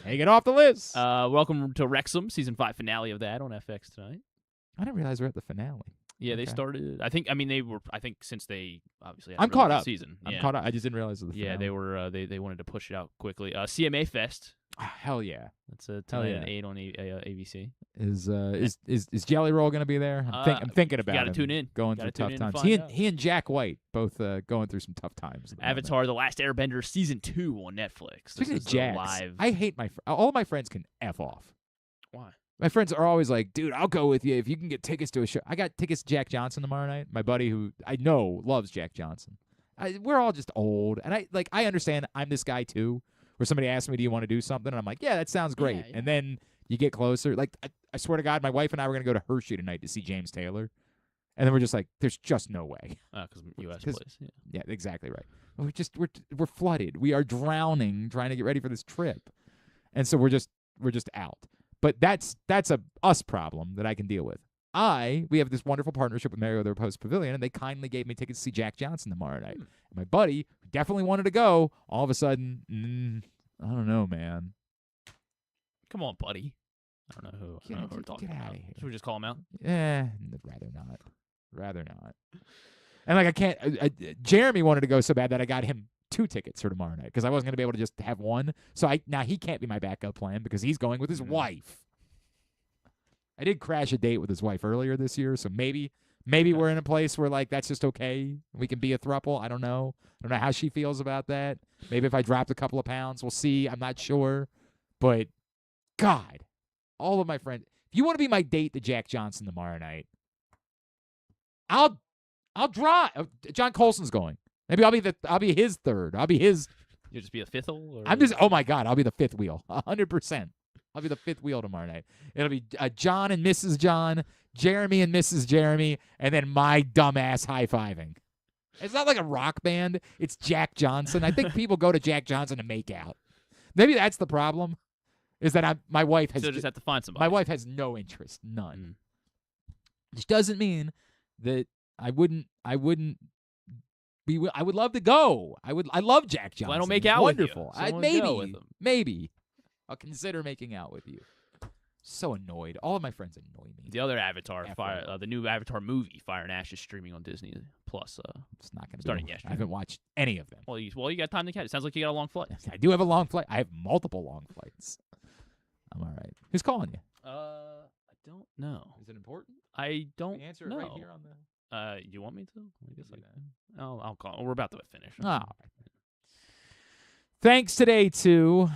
Speaker 4: Take it off the list.
Speaker 5: Welcome to Wrexham, season 5 finale of that on FX tonight.
Speaker 4: I didn't realize we're at the finale.
Speaker 5: Yeah, they started. I think since they obviously.
Speaker 4: I'm caught up.
Speaker 5: Season.
Speaker 4: I'm caught up. I just didn't realize it was the finale.
Speaker 5: Yeah, they were. They wanted to push it out quickly. CMA Fest.
Speaker 4: Hell yeah!
Speaker 5: That's tonight at 8 on ABC.
Speaker 4: Is Jelly Roll going to be there? I'm thinking about it.
Speaker 5: Got to tune in.
Speaker 4: Going through tough times. He and Jack White both going through some tough times.
Speaker 5: Avatar: The Last Airbender season 2 on Netflix.
Speaker 4: Speaking of Jax, I hate all my friends can F off.
Speaker 5: Why?
Speaker 4: My friends are always like, dude, I'll go with you if you can get tickets to a show. I got tickets to Jack Johnson tomorrow night. My buddy who I know loves Jack Johnson. We're all just old. And I understand I'm this guy too, where somebody asks me, do you want to do something? And I'm like, yeah, that sounds great. Yeah. And then you get closer. Like, I swear to God, my wife and I were going to go to Hershey tonight to see James Taylor. And then we're just like, there's just no way.
Speaker 5: Because U.S. plays.
Speaker 4: Yeah, exactly right. We're flooded. We are drowning trying to get ready for this trip. And so we're just out. But that's a us problem that I can deal with. We have this wonderful partnership with Merriweather Post Pavilion, and they kindly gave me tickets to see Jack Johnson tomorrow night. And my buddy, who definitely wanted to go, all of a sudden, I don't know, man.
Speaker 5: Come on, buddy. I don't know who we're talking about.
Speaker 4: Out of here.
Speaker 5: Should we just call him out?
Speaker 4: Rather not. And I can't. Jeremy wanted to go so bad that I got him 2 tickets for tomorrow night because I wasn't going to be able to just have one. So now he can't be my backup plan because he's going with his wife. I did crash a date with his wife earlier this year, so maybe we're in a place where that's just okay. We can be a throuple. I don't know. I don't know how she feels about that. Maybe if I dropped a couple of pounds, we'll see. I'm not sure. But God, all of my friends, if you want to be my date to Jack Johnson tomorrow night, I'll drive. John Colson's going. Maybe I'll be his third. I'll be his.
Speaker 5: You'll just be a fifth wheel?
Speaker 4: Oh my God, I'll be the fifth wheel. 100%. I'll be the fifth wheel tomorrow night. It'll be John and Mrs. John, Jeremy and Mrs. Jeremy, and then my dumbass high-fiving. It's not like a rock band. It's Jack Johnson. I think people go to Jack Johnson to make out. Maybe that's the problem, is that my wife has...
Speaker 5: So just have to find somebody.
Speaker 4: My wife has no interest, none. Which doesn't mean that I would love to go. I love Jack Johnson.
Speaker 5: Well, I don't make out
Speaker 4: Wonderful.
Speaker 5: with you.
Speaker 4: Maybe. I'll consider making out with you. So annoyed. All of my friends annoy me.
Speaker 5: The other Avatar, the new Avatar movie, Fire and Ash, is streaming on Disney Plus.
Speaker 4: It's not going to
Speaker 5: starting yesterday.
Speaker 4: I haven't watched any of them.
Speaker 5: Well, you got time to catch. It sounds like you got a long flight.
Speaker 4: I do have a long flight. I have multiple long flights. I'm all right. Who's calling you?
Speaker 5: I don't know.
Speaker 4: Is it important?
Speaker 5: I don't know.
Speaker 4: Answer it right here on the.
Speaker 5: You want me to? I guess I'll call. We're about to finish.
Speaker 4: All right. Thanks today to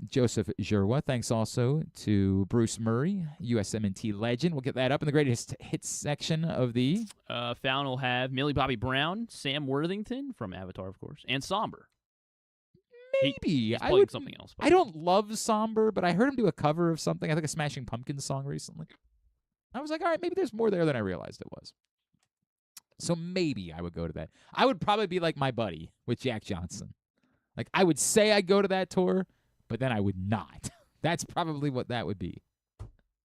Speaker 4: Joseph Dzierwa. Thanks also to Bruce Murray, USMNT legend. We'll get that up in the greatest hits section of the...
Speaker 5: Found will have Millie Bobby Brown, Sam Worthington from Avatar, of course, and Somber.
Speaker 4: Maybe.
Speaker 5: He's playing something else.
Speaker 4: I don't love Somber, but I heard him do a cover of something. I think a Smashing Pumpkins song recently. I was like, all right, maybe there's more there than I realized it was. So maybe I would go to that. I would probably be like my buddy with Jack Johnson. Like, I would say I'd go to that tour, but then I would not. That's probably what that would be.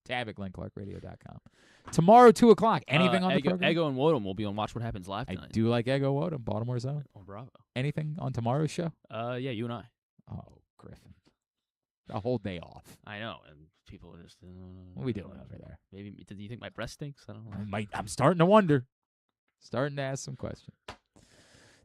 Speaker 4: Tab at GlennClarkRadio.com. Tomorrow, 2 o'clock. Anything on the program?
Speaker 5: Ego and Woden will be on Watch What Happens Live tonight.
Speaker 4: I do like Ego Woden, Baltimore Zone.
Speaker 5: On Bravo.
Speaker 4: Anything on tomorrow's show?
Speaker 5: Yeah, you and I.
Speaker 4: Oh, Griffin. A whole day off.
Speaker 5: I know, and people are just...
Speaker 4: what are we doing over there?
Speaker 5: Maybe, do you think my breast stinks? I don't know.
Speaker 4: I'm starting to wonder. Starting to ask some questions.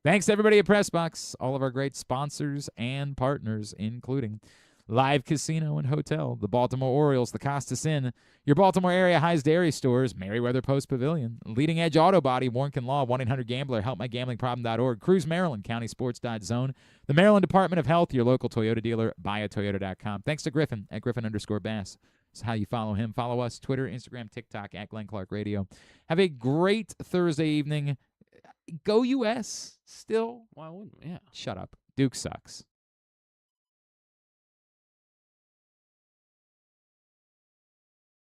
Speaker 4: Thanks to everybody at PressBox, all of our great sponsors and partners, including Live Casino and Hotel, the Baltimore Orioles, the Costas Inn, your Baltimore area High's Dairy Stores, Merriweather Post Pavilion, Leading Edge Auto Body, Warnken Law, 1-800-GAMBLER, HelpMyGamblingProblem.org, Cruise Maryland, CountySports.zone, the Maryland Department of Health, your local Toyota dealer, buyatoyota.com. Thanks to Griffin at Griffin_Bass. That's how you follow him. Follow us, Twitter, Instagram, TikTok, at Glenn Clark Radio. Have a great Thursday evening. Go U.S. still.
Speaker 5: Why wouldn't we? Yeah.
Speaker 4: Shut up. Duke sucks.